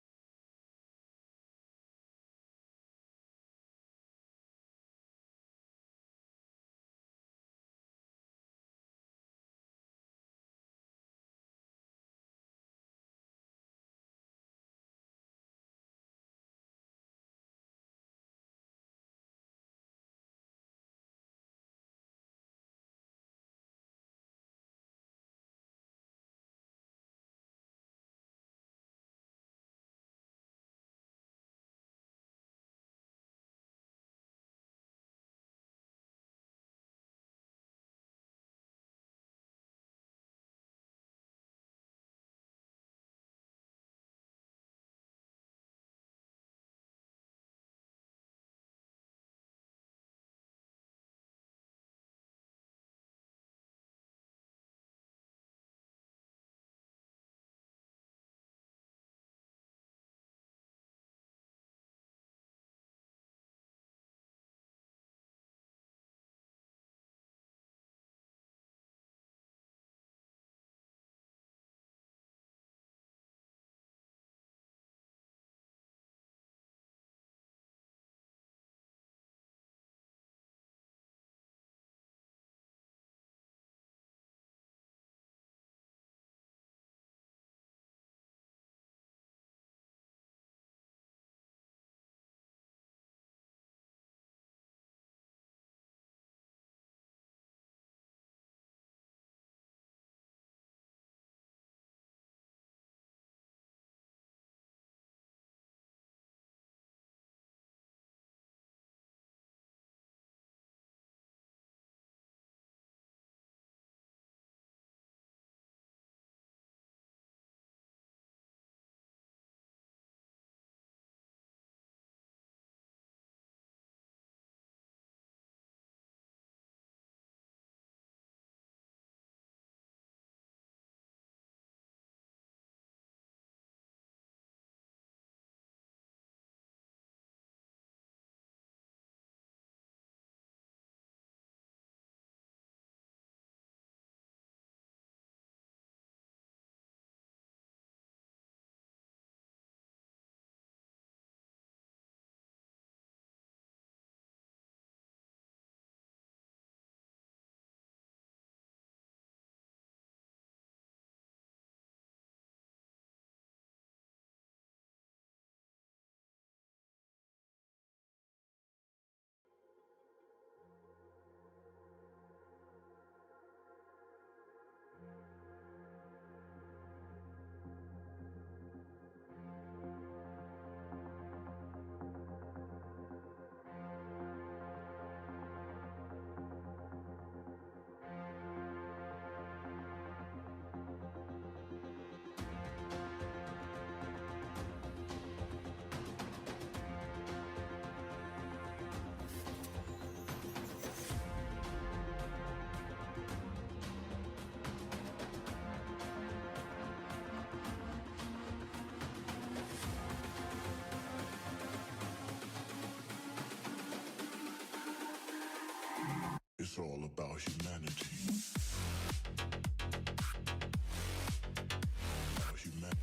about humanity. About humanity.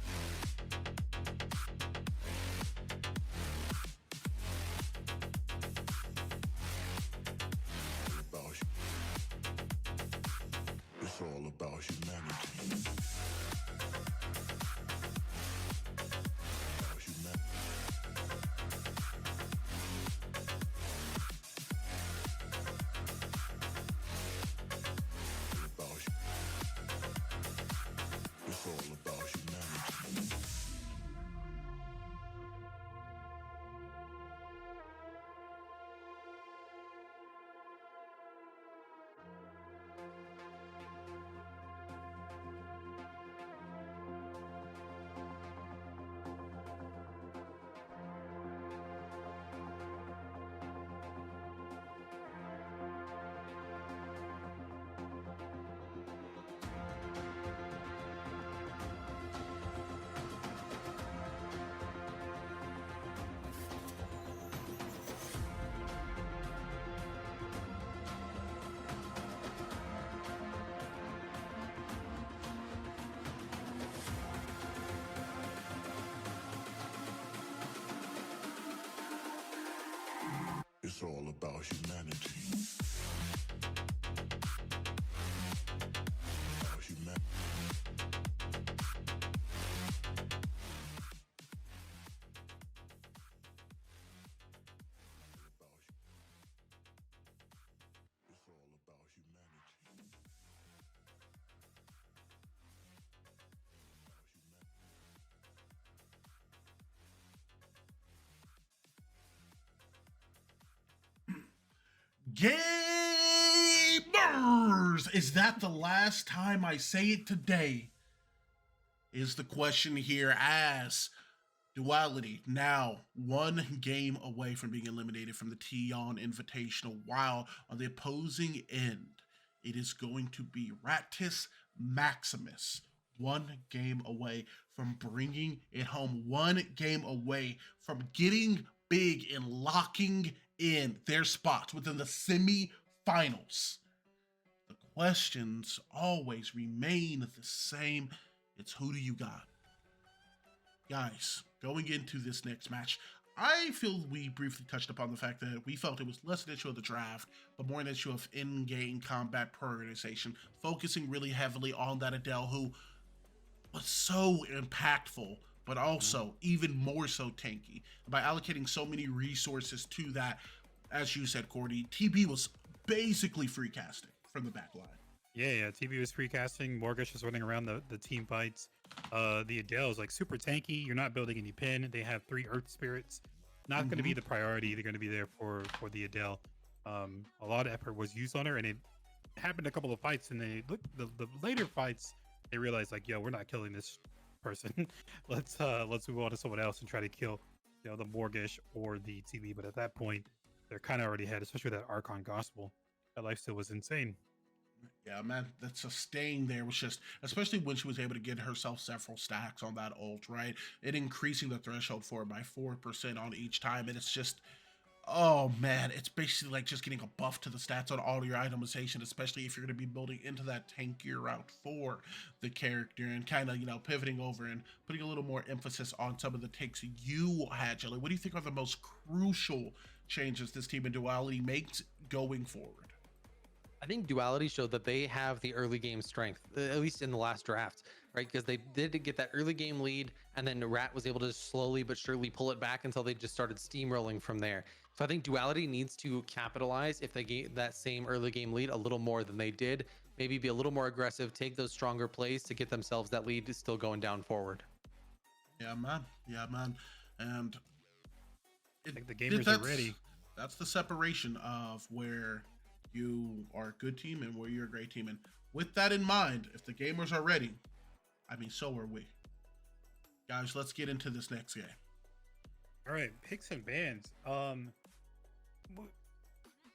It's all about humanity. About humanity. It's all about humanity. It's all about humanity. About humanity. It's all about humanity. Gamers! Is that the last time I say it today? Is the question here, as Duality now one game away from being eliminated from the T-On Invitational, while on the opposing end, it is going to be Rattus Maximus. One game away from bringing it home. One game away from getting big and locking in their spots within the semi-finals. The questions always remain the same. It's who do you got? Guys, going into this next match, I feel we briefly touched upon the fact that we felt it was less an issue of the draft, but more an issue of in-game combat prioritization, focusing really heavily on that Adele who was so impactful, but also even more so tanky. By allocating so many resources to that, as you said, Cordy, TB was basically free casting from the back line. Yeah. TB was free casting. Morgosh is running around the team fights. The Adele is like super tanky. You're not building any pin. They have 3 Earth Spirits. Not going to be the priority. They're going to be there for the Adele. A lot of effort was used on her, and it happened a couple of fights. And they look the later fights, they realized like, yo, we're not killing this person. let's move on to someone else and try to kill, the Morgosh or the TB. But at that point, they're kind of already ahead, especially with that Archon Gospel. That lifesteal was insane. Yeah, man, that sustain there was just, especially when she was able to get herself several stacks on that ult, right? It increasing the threshold for it by 4% on each time. And it's just, oh man, it's basically like just getting a buff to the stats on all your itemization, especially if you're going to be building into that tankier route for the character and kind of, pivoting over and putting a little more emphasis on some of the takes you had, Jelly. What do you think are the most crucial changes this team in Duality makes going forward? I think Duality showed that they have the early game strength, at least in the last draft, right? Because they did get that early game lead, and then Rat was able to slowly but surely pull it back until they just started steamrolling from there. So I think Duality needs to capitalize if they get that same early game lead a little more than they did. Maybe be a little more aggressive, take those stronger plays to get themselves that lead still going down forward. Yeah, man. And I think the gamers are ready. That's the separation of where you are a good team and where you're a great team. And with that in mind, if the gamers are ready, so are we. Guys, let's get into this next game. All right, picks and bans.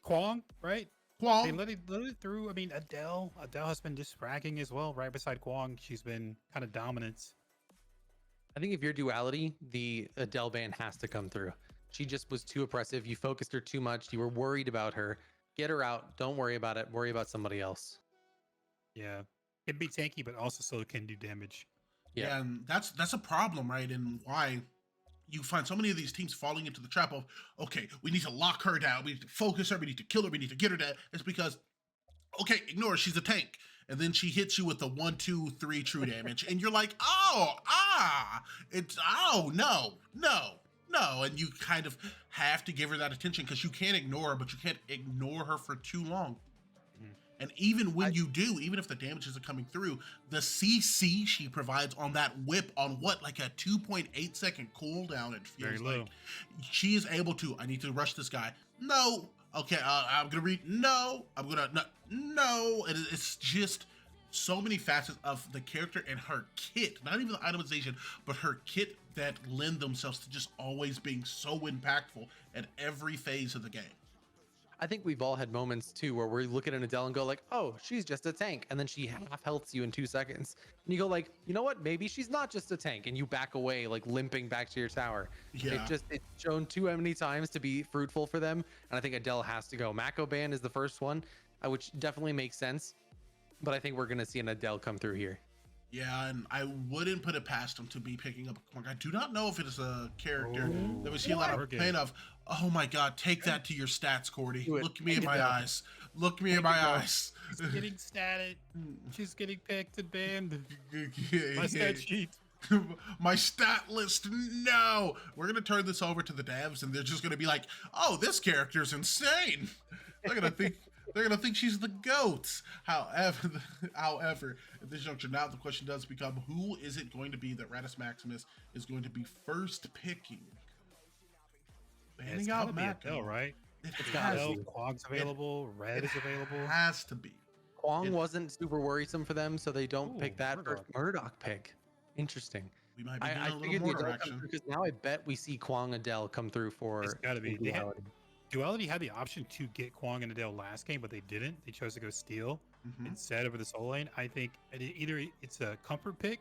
Kwong, right? Kwong. They let it through. Adele has been just fragging as well, right beside Kwong. She's been kind of dominant. I think if you're Duality, the Adele ban has to come through. She just was too oppressive. You focused her too much. You were worried about her. Get her out. Don't worry about it. Worry about somebody else. Yeah, can be tanky, but also still can do damage. Yeah, and that's a problem, right? And why you find so many of these teams falling into the trap of, okay, we need to lock her down, we need to focus her, we need to kill her, we need to get her down. It's because, okay, ignore her, she's a tank. And then she hits you with the 1, 2, 3 true damage, and you're like, no. And you kind of have to give her that attention because you can't ignore her, but you can't ignore her for too long. And even when you do, even if the damage isn't coming through, the CC she provides on that whip on what, like a 2.8 second cooldown, it feels Very low. like. She is able to, I need to rush this guy. No. Okay, I'm gonna read. No. I'm gonna, no. And it's just so many facets of the character and her kit, not even the itemization, but her kit that lend themselves to just always being so impactful at every phase of the game. I think we've all had moments too where we look at an Adele and go like, oh, she's just a tank. And then she half healths you in 2 seconds. And you go like, you know what? Maybe she's not just a tank. And you back away, like limping back to your tower. Yeah. It's shown too many times to be fruitful for them. And I think Adele has to go. Mako Band is the first one, which definitely makes sense. But I think we're going to see an Adele come through here. Yeah, and I wouldn't put it past him to be picking up a Kwong. I do not know if it is a character that we see a lot of pain of. Oh my god, take that to your stats, Cordy. Look me in my eyes. Look me in my eyes. She's getting statted. She's getting picked and banned. My stat sheet. My stat list, no. We're gonna turn this over to the devs, and they're just gonna be like, "Oh, this character's insane." They're gonna think she's the GOAT. However, at this juncture, now the question does become: who is it going to be that Rattus Maximus is going to be first picking? Banning out Mako, right? It's got has to. Quog's available. Red is available. Has to be. Kwong wasn't super worrisome for them, so they don't pick that Murdoch. first Murdoch pick. Interesting. We might be doing I a little figured the more Adele action. because now I bet we see Kwong Adele come through for. It's gotta be. Duality. Duality had the option to get Kwong and Adele last game, but they didn't. They chose to go Steel instead over the Soul Lane. I think either it's a comfort pick,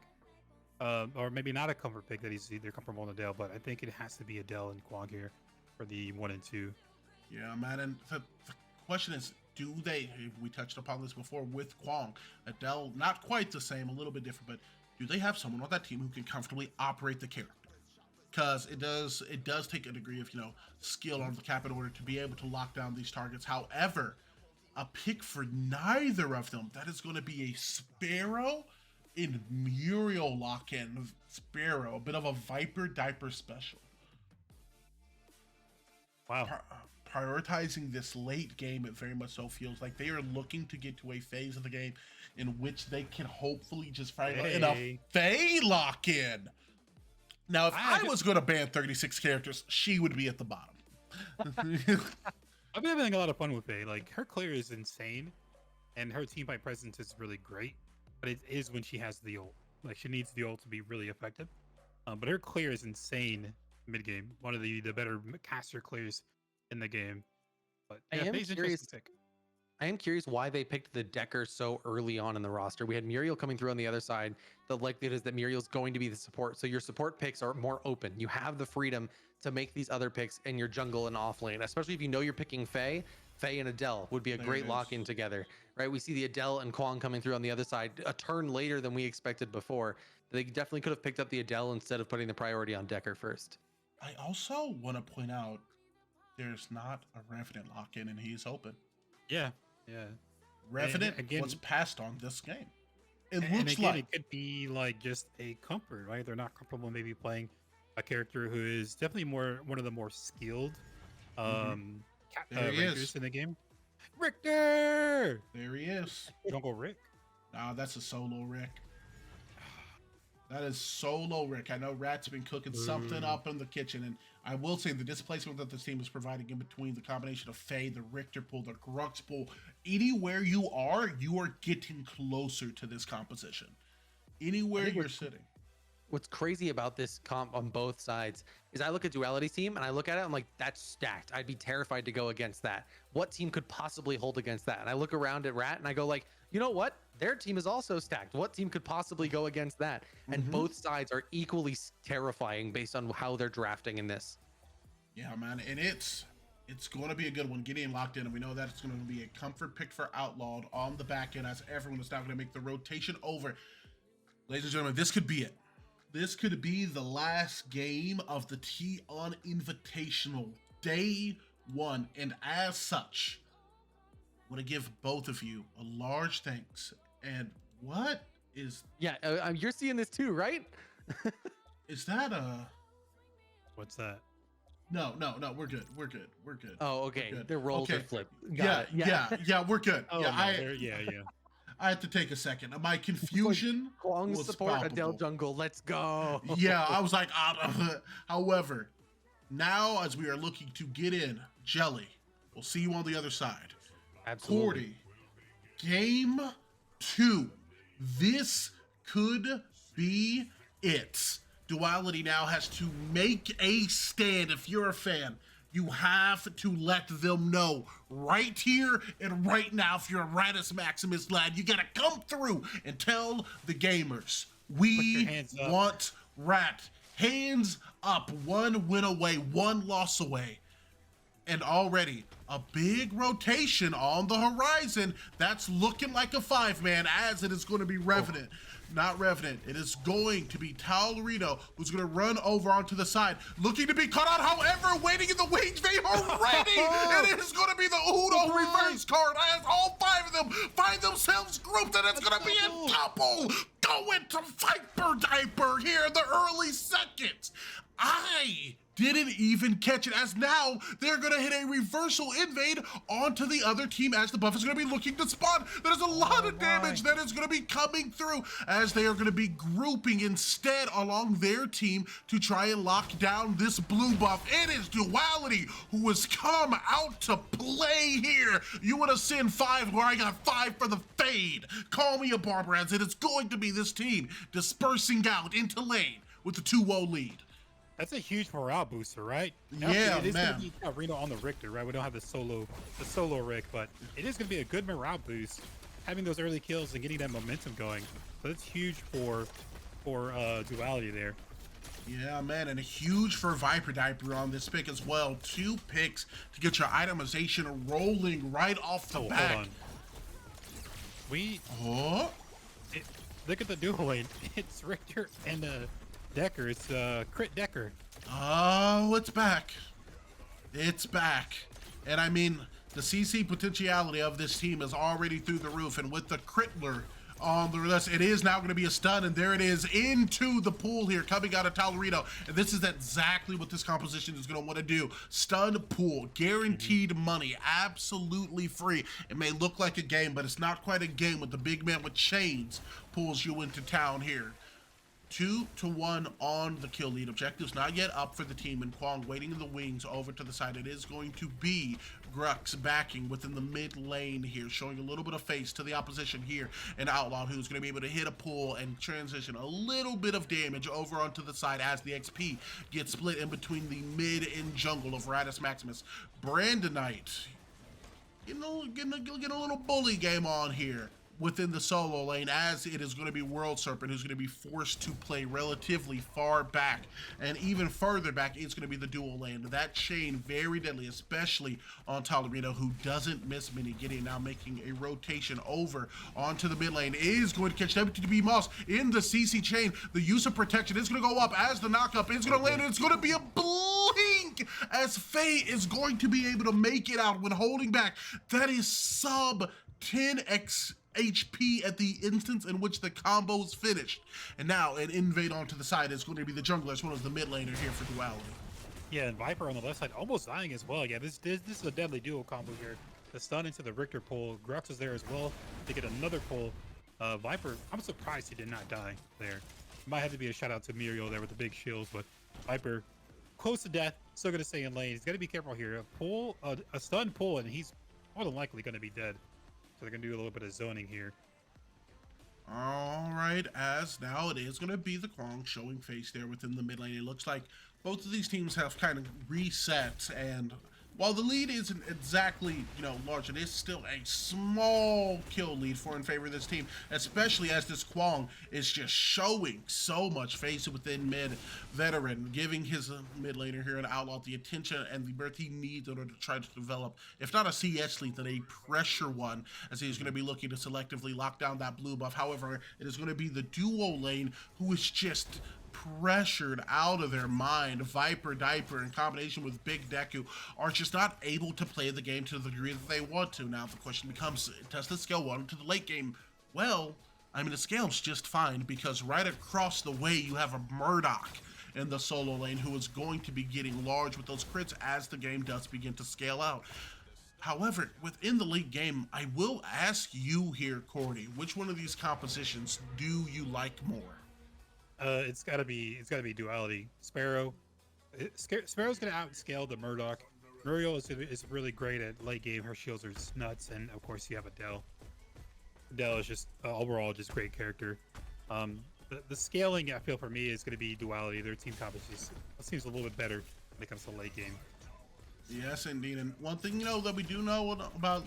or maybe not a comfort pick that he's either comfortable on Adele, but I think it has to be Adele and Kwong here for the 1 and 2. Yeah, man. And the question is, do they? We touched upon this before with Kwong, Adele. Not quite the same, a little bit different, but do they have someone on that team who can comfortably operate the character? Because it does take a degree of skill on the cap in order to be able to lock down these targets. However, a pick for neither of them, that is going to be a Sparrow in Muriel lock-in. Sparrow, a bit of a Viper diaper special. Wow. Prioritizing this late game, it very much so feels like they are looking to get to a phase of the game in which they can hopefully just find a Fae lock-in. Now, if I was going to ban 36 characters, she would be at the bottom. I've been having a lot of fun with Faye. Like, her clear is insane, and her team fight presence is really great, but it is when she has the ult. Like, she needs the ult to be really effective. But her clear is insane mid-game. One of the better caster clears in the game. But yeah, Faye's interesting pick. I am curious why they picked the Decker so early on in the roster. We had Muriel coming through on the other side. The likelihood is that Muriel's going to be the support. So your support picks are more open. You have the freedom to make these other picks in your jungle and off lane, especially if you know you're picking Faye. Faye and Adele would be a great lock-in together, right? We see the Adele and Kwong coming through on the other side a turn later than we expected before. They definitely could have picked up the Adele instead of putting the priority on Decker first. I also want to point out there's not a Revenant lock-in, and he's open. Yeah. Yeah. Revenant again, was passed on this game. It and looks again, like it could be like just a comfort, right? They're not comfortable maybe playing a character who is definitely one of the more skilled rankers in the game. Richter! There he is. Jungle Rick? Nah, that's a solo Rick. That is solo Rick. I know Rat's been cooking something up in the kitchen, and I will say the displacement that this team is providing in between the combination of Faye, the Richter pool, the Grux pool, anywhere you are getting closer to this composition. Anywhere you're sitting. What's crazy about this comp on both sides is I look at Duality's team and I look at it, I'm like, that's stacked. I'd be terrified to go against that. What team could possibly hold against that? And I look around at Rat and I go like, you know what? Their team is also stacked. What team could possibly go against that? And both sides are equally terrifying based on how they're drafting in this. Yeah, man. And it's It's going to be a good one. Getting locked in, and we know that it's going to be a comfort pick for Outlawed on the back end as everyone is now going to make the rotation over. Ladies and gentlemen, this could be it. This could be the last game of the T-On Invitational, day 1. And as such, I want to give both of you a large thanks. And what is... Yeah, you're seeing this too, right? Is that a... What's that? No, we're good. We're good. Oh, okay. We're good. Their roles Okay. are flipped. Yeah, we're good. Oh, yeah, no, yeah. I had to take a second. My confusion Kwong was support Adele palpable. Jungle. Let's go. Yeah, I was like out of it. However, now as we are looking to get in, Jelly, we'll see you on the other side. Absolutely. Cordy, game 2. This could be it. Duality now has to make a stand. If you're a fan, you have to let them know right here and right now. If you're a Rattus Maximus lad, you gotta come through and tell the gamers, we want Rat. Hands up. 1 win away, 1 loss away. And already a big rotation on the horizon. That's looking like a 5-man, as it is going to be Revenant. Not Revenant. It is going to be Talrino, who's going to run over onto the side, looking to be cut out. However, waiting in the wings, they are ready. It is going to be the Uno reverse card, as all 5 of them find themselves grouped, and it's going to be a double going to Viper Diaper here in the early seconds. I didn't even catch it, as now they're going to hit a reversal invade onto the other team as the buff is going to be looking to spawn. There's a lot of damage that is going to be coming through as they are going to be grouping instead along their team to try and lock down this blue buff. It is Duality who has come out to play here. You want to send 5 where I got 5 for the fade. Call me a barber, as it is going to be this team dispersing out into lane with the 2-0 lead. That's a huge morale booster, right? Yeah, it is man. gonna be Reno on the Richter, right? We don't have the solo Rick, but it is gonna be a good morale boost, having those early kills and getting that momentum going. So that's huge for Duality there. Yeah, man, and huge for Viper Diaper on this pick as well. 2 picks to get your itemization rolling right off the back. Hold on. Look at the dual lane. It's Richter and Decker. It's Crit Decker. Oh, it's back. It's back. And I mean, the CC potentiality of this team is already through the roof. And with the Critler on the list, it is now going to be a stun. And there it is into the pool here coming out of Talrino. And this is exactly what this composition is going to want to do. Stun pool, guaranteed money, absolutely free. It may look like a game, but it's not quite a game with the big man with chains pulls you into town here. 2-1 on the kill lead. Objectives not yet up for the team, and Kwong waiting in the wings over to the side. It is going to be Grux backing within the mid lane here, showing a little bit of face to the opposition here, and Outlaw, who's going to be able to hit a pull and transition a little bit of damage over onto the side as the XP gets split in between the mid and jungle of Rattus Maximus. Brandonite getting a little bully game on here within the solo lane, as it is going to be World Serpent who's going to be forced to play relatively far back, and even further back it's going to be the dual lane. That chain very deadly, especially on Talrino, who doesn't miss many. Getting now making a rotation over onto the mid lane, is going to catch WTB Moss in the CC chain. The use of protection is going to go up as the knockup is going to land, and it's going to be a blink as Faye is going to be able to make it out when holding back. That is sub 10x HP at the instance in which the combo is finished. And now an invade onto the side is going to be the jungler as well as the mid laner here for Duality. Yeah, and Viper on the left side almost dying as well. Yeah, this is a deadly duo combo here. The stun into the Richter pull. Grux is there as well to get another pull. Viper, I'm surprised he did not die there. Might have to be a shout out to Muriel there with the big shields, but Viper close to death, still gonna stay in lane. He's gotta be careful here. A stun pull, and he's more than likely gonna be dead. So they're going to do a little bit of zoning here. All right, as now it is going to be the Kwong showing face there within the mid lane. It looks like both of these teams have kind of reset and While the lead isn't exactly, large, it is still a small kill lead in favor of this team, especially as this Kwong is just showing so much face within mid veteran, giving his mid laner here an Outlaw the attention and the berth he needs in order to try to develop, if not a CS lead, then a pressure one, as he's going to be looking to selectively lock down that blue buff. However, it is going to be the duo lane who is just pressured out of their mind. Viper, Diaper, in combination with Big Deku, are just not able to play the game to the degree that they want to. Now the question becomes, does the scale well into the late game? Well, I mean, it scales just fine, because right across the way you have a Murdoch in the solo lane who is going to be getting large with those crits as the game does begin to scale out. However, within the late game, I will ask you here, Cordy, which one of these compositions do you like more? It's gotta be Duality. Sparrow's gonna outscale the Murdoch. Muriel is really great at late game. Her shields are just nuts, and of course you have Adele. Adele is just overall just great character. The scaling, I feel, for me is gonna be Duality. Their team composition seems a little bit better when it comes to late game. Yes, indeed. And one thing, that we do know about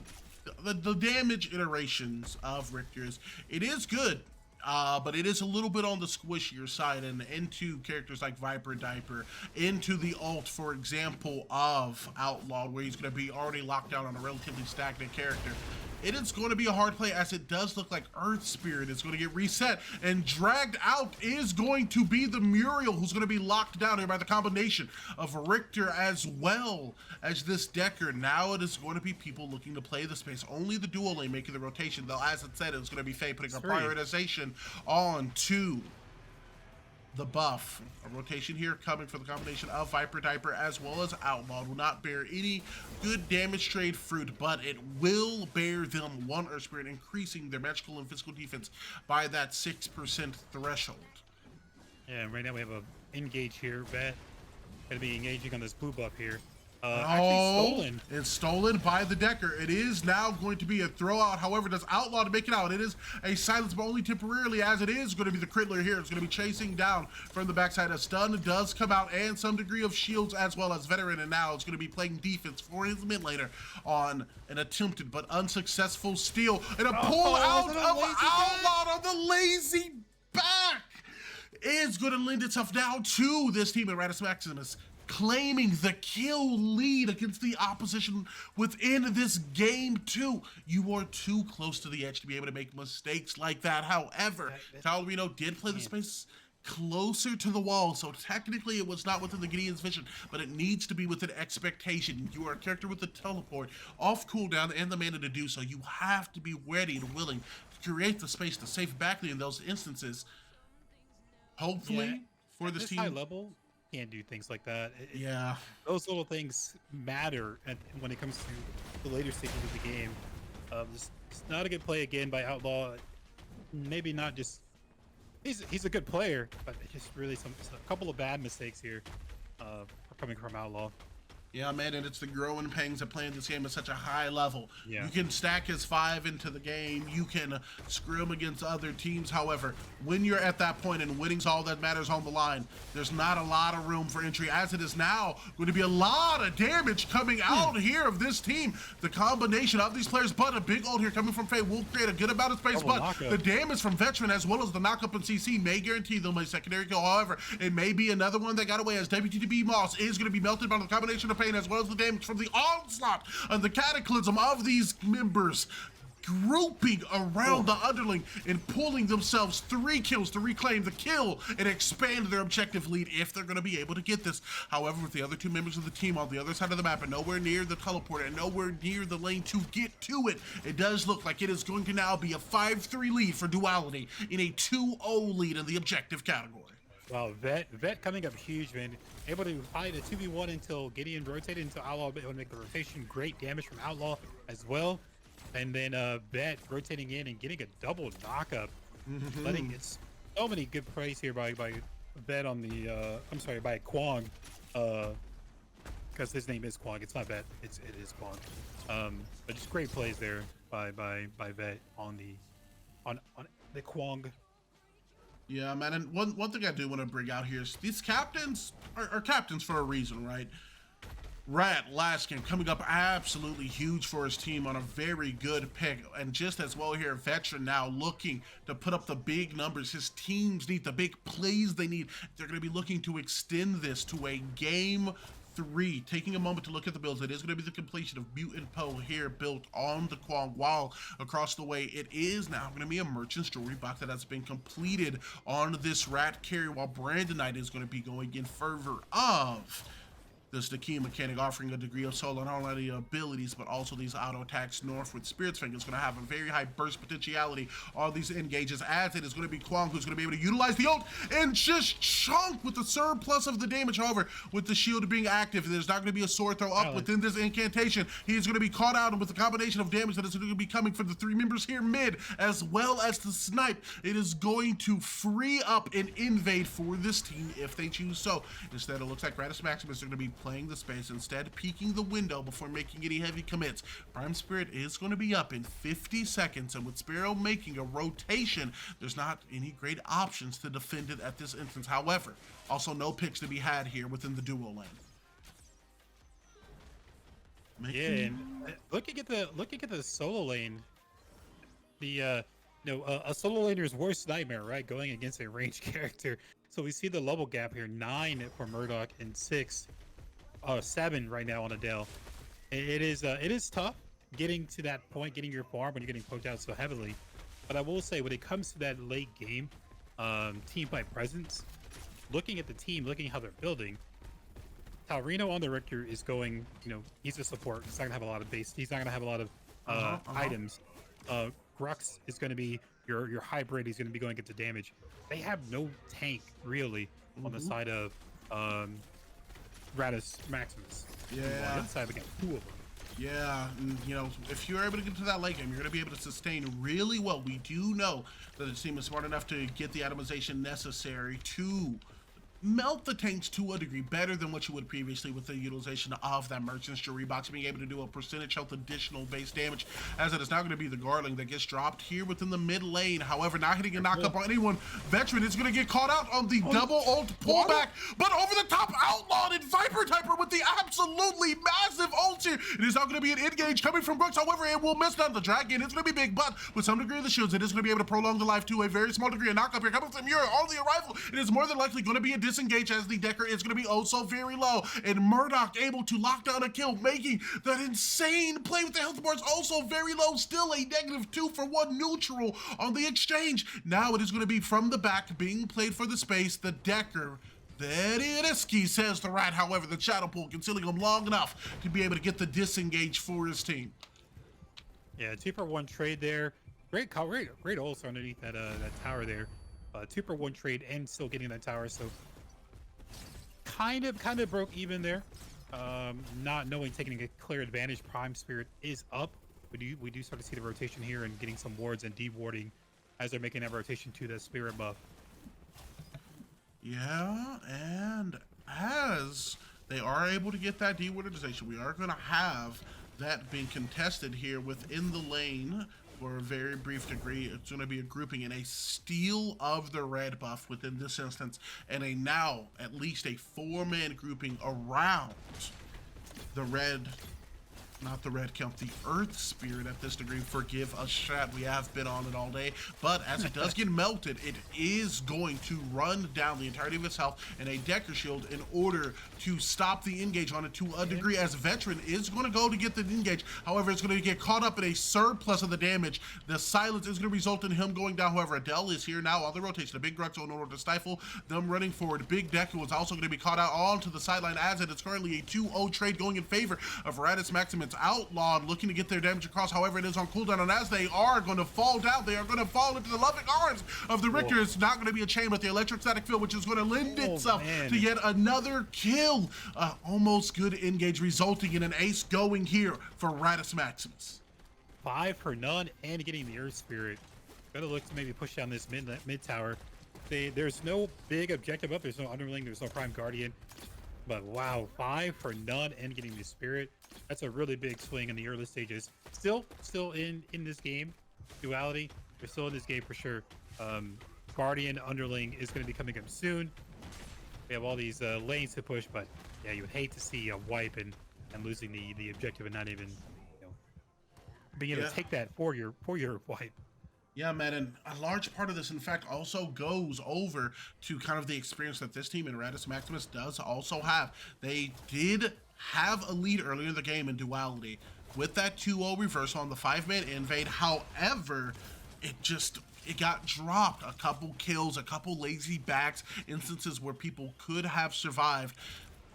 the damage iterations of Richter's, it is good. But it is a little bit on the squishier side, and into characters like Viper, Diaper, into the ult, for example, of Outlaw, where he's going to be already locked down on a relatively stagnant character. It is going to be a hard play, as it does look like Earth Spirit is going to get reset, and dragged out is going to be the Muriel, who's going to be locked down here by the combination of Richter as well as this Decker. Now it is going to be people looking to play the space. Only the dual lane making the rotation, though, as it said, it was going to be Faye putting a prioritization on to the buff. A rotation here coming for the combination of Viper, Diaper, as well as Outlaw. Will not bear any good damage trade fruit, but it will bear them one Earth Spirit, increasing their magical and physical defense by that 6% threshold. Yeah, right now we have a engage here. Vet gonna be engaging on this blue buff here. Actually stolen. It's stolen by the Decker. It is now going to be a throw out. However, does Outlaw to make it out. It is a silence, but only temporarily, as it is going to be the Crittler here. It's going to be chasing down from the backside. A stun does come out, and some degree of shields as well as veteran, and now it's going to be playing defense for his mid laner on an attempted but unsuccessful steal, and a pull out of Outlaw on the lazy back is going to lend itself now to this team of Rattus Maximus, claiming the kill lead against the opposition within this game too. You are too close to the edge to be able to make mistakes like that. However, Taurino did play the space closer to the wall, so technically it was not within the Gideon's vision, but it needs to be within expectation. You are a character with the teleport, off cooldown, and the mana to do so. You have to be ready and willing to create the space to save backlane in those instances. Hopefully, for this team, high level, can't do things like that. Yeah, those little things matter when it comes to the later stages of the game. It's not a good play again by Outlaw. Maybe not just he's a good player, but it's just really a couple of bad mistakes here are coming from Outlaw. Yeah, man, and it's the growing pangs of playing this game at such a high level. Yeah. You can stack his 5 into the game. You can scrim against other teams. However, when you're at that point and winning's all that matters on the line, there's not a lot of room for entry. As it is now, going to be a lot of damage coming out here of this team. The combination of these players, but a big ult here coming from Faye will create a good amount of space. But the damage from Veteran as well as the knockup and CC may guarantee them a secondary kill. However, it may be another one that got away, as WTTB Moss is going to be melted by the combination of pain as well as the damage from the onslaught and the cataclysm of these members grouping around the underling and pulling themselves 3 kills to reclaim the kill and expand their objective lead if they're going to be able to get this. However, with the other 2 members of the team on the other side of the map and nowhere near the teleport and nowhere near the lane to get to it, it does look like it is going to now be a 5-3 lead for Duality in a 2-0 lead in the objective category. Wow, Vet coming up huge, man. Able to fight a 2v1 until Gideon rotated into Outlaw, able to make the rotation. Great damage from Outlaw as well. And then Vet rotating in and getting a double knockup. Letting it's so many good plays here by Vet on the by Kwong. Because his name is Kwong. It's not Vet, it is Kwong. But just great plays there by Vet on the Kwong. Yeah, man, and one thing I do want to bring out here is these captains are captains for a reason, right? Rat, last game, coming up absolutely huge for his team on a very good pick. And just as well here, Veteran now looking to put up the big numbers. His teams need the big plays they need. They're going to be looking to extend this to a game 3. Taking a moment to look at the builds, it is going to be the completion of Mutant Poe here built on the Kwong, while across the way it is now going to be a Merchant's Jewelry box that has been completed on this Rat carrier, while Brandon Knight is going to be going in favor of this the key mechanic, offering a degree of solo, not only abilities, but also these auto attacks north with Spirit's Finger. It's going to have a very high burst potentiality on these engages, as it is going to be Kwong who's going to be able to utilize the ult and just chunk with the surplus of the damage. However, with the shield being active, there's not going to be a sword throw up within this incantation. He is going to be caught out, and with the combination of damage that is going to be coming from the 3 members here mid, as well as the snipe, it is going to free up an invade for this team if they choose so. Instead, it looks like Rattus Maximus are going to be playing the space, instead peeking the window before making any heavy commits. Prime Spirit is going to be up in 50 seconds, and with Sparrow making a rotation, there's not any great options to defend it at this instance. However, also no picks to be had here within the duo lane. Yeah, and looking at the solo lane, a solo laner's worst nightmare, right? Going against a ranged character. So we see the level gap here: 9 for Murdoch and 7 right now on Adele. It is tough getting to that point, getting your farm when you're getting poked out so heavily. But I will say, when it comes to that late game team fight presence, looking at the team, looking at how they're building, Taurino on the Richter is going, he's a support. He's not gonna have a lot of base. He's not gonna have a lot of items. Grux is gonna be your hybrid. He's gonna be going into damage. They have no tank really on the side of Rattus Maximus. Yeah. On the other side, we got 2 of them. Yeah, and, if you're able to get to that late game, you're going to be able to sustain really well. We do know that the team is smart enough to get the atomization necessary to melt the tanks to a degree better than what you would previously with the utilization of that Merchant's Jewelry box, being able to do a percentage health additional base damage, as it is now going to be the Garling that gets dropped here within the mid lane. However, not hitting a knock up on anyone. Veteran is going to get caught out on the double ult pullback, but over the top outlawed and Viper Typer with the absolutely massive ult here. It is now going to be an engage coming from Brooks. However, it will miss down the dragon. It's going to be big, but with some degree of the shields, it is going to be able to prolong the life to a very small degree. A knock up here coming from Mura on the arrival. It is more than likely going to be a disengage, as the Decker is going to be oh so very low, and Murdoch able to lock down a kill, making that insane play with the health bars also very low. Still a -2 for 1 neutral on the exchange. Now it is going to be from the back, being played for the space. The Decker, very risky, says the Rat. However, the Shadow Pool concealing him long enough to be able to get the disengage for his team. Yeah, 2-for-1 trade there. Great ults underneath that tower there. 2-for-1 trade and still getting that tower. So kind of broke even there. Not knowing taking a clear advantage. Prime Spirit is up. We do start to see the rotation here and getting some wards and de-warding as they're making that rotation to the Spirit buff. Yeah, and as they are able to get that de-wardization, we are going to have that being contested here within the lane for a very brief degree. It's going to be a grouping and a steal of the red buff within this instance, and a now at least a 4-man grouping around the red, not the red count, the Earth Spirit at this degree. Forgive us, chat, we have been on it all day, but as it does get melted, it is going to run down the entirety of its health and a Decker Shield in order to stop the engage on it to a degree, as Veteran is going to go to get the engage. However, it's going to get caught up in a surplus of the damage. The silence is going to result in him going down. However, Adele is here now on the rotation. The big Grux in order to stifle them running forward. Big Decker was also going to be caught out onto the sideline, as it is currently a 2-0 trade going in favor of Rattus Maximus. Outlawed looking to get their damage across. However, it is on cooldown, and as they are going to fall down, they are going to fall into the loving arms of the Richter. It's not going to be a chain, but the electrostatic field, which is going to lend itself to yet another kill. Almost good engage, resulting in an ace going here for Rattus Maximus. 5 for none and getting the Earth Spirit. Gotta look to maybe push down this mid tower. There's no big objective up. There's no Underling. There's no Prime Guardian. But wow, 5 for none and getting the Spirit. That's a really big swing in the early stages. Still in this game. Duality, they're still in this game for sure. Guardian, Underling is going to be coming up soon. We have all these lanes to push, but yeah, you would hate to see a wipe and and losing the objective and not even being able Yeah. to take that for your wipe. Yeah, man, and a large part of this, in fact, also goes over to kind of the experience that this team in Rattus Maximus does also have. They did have a lead earlier in the game in Duality with that 2-0 reversal on the 5-man invade. However, it got dropped. A couple kills, a couple lazy backs, instances where people could have survived.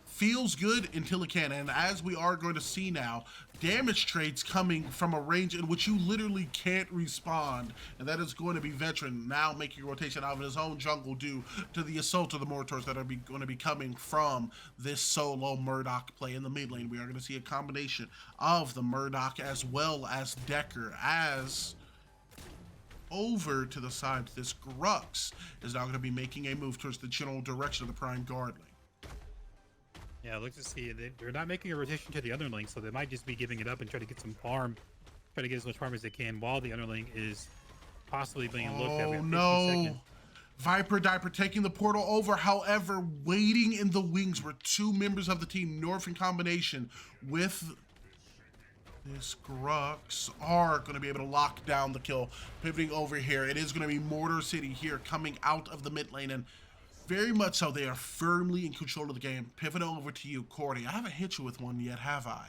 Feels good until it can, and as we are going to see now, damage trades coming from a range in which you literally can't respond, and that is going to be Veteran now making a rotation out of his own jungle due to the assault of the Mortars that are going to be coming from this solo Murdoch play in the mid lane. We are going to see a combination of the Murdoch as well as Decker, as over to the side, this Grux is now going to be making a move towards the general direction of the Prime Guardling. Yeah, look to see they're not making a rotation to the underling, so they might just be giving it up and try to get some farm, try to get as much farm as they can while the underling is possibly being looked at. Oh no! Viper Diaper taking the portal over. However, waiting in the wings were two members of the team, North in combination with this Grux, are going to be able to lock down the kill. Pivoting over here, it is going to be Mortar City here coming out of the mid lane, and very much so, they are firmly in control of the game. Pivoting over to you, Cordy. I haven't hit you with one yet, have I?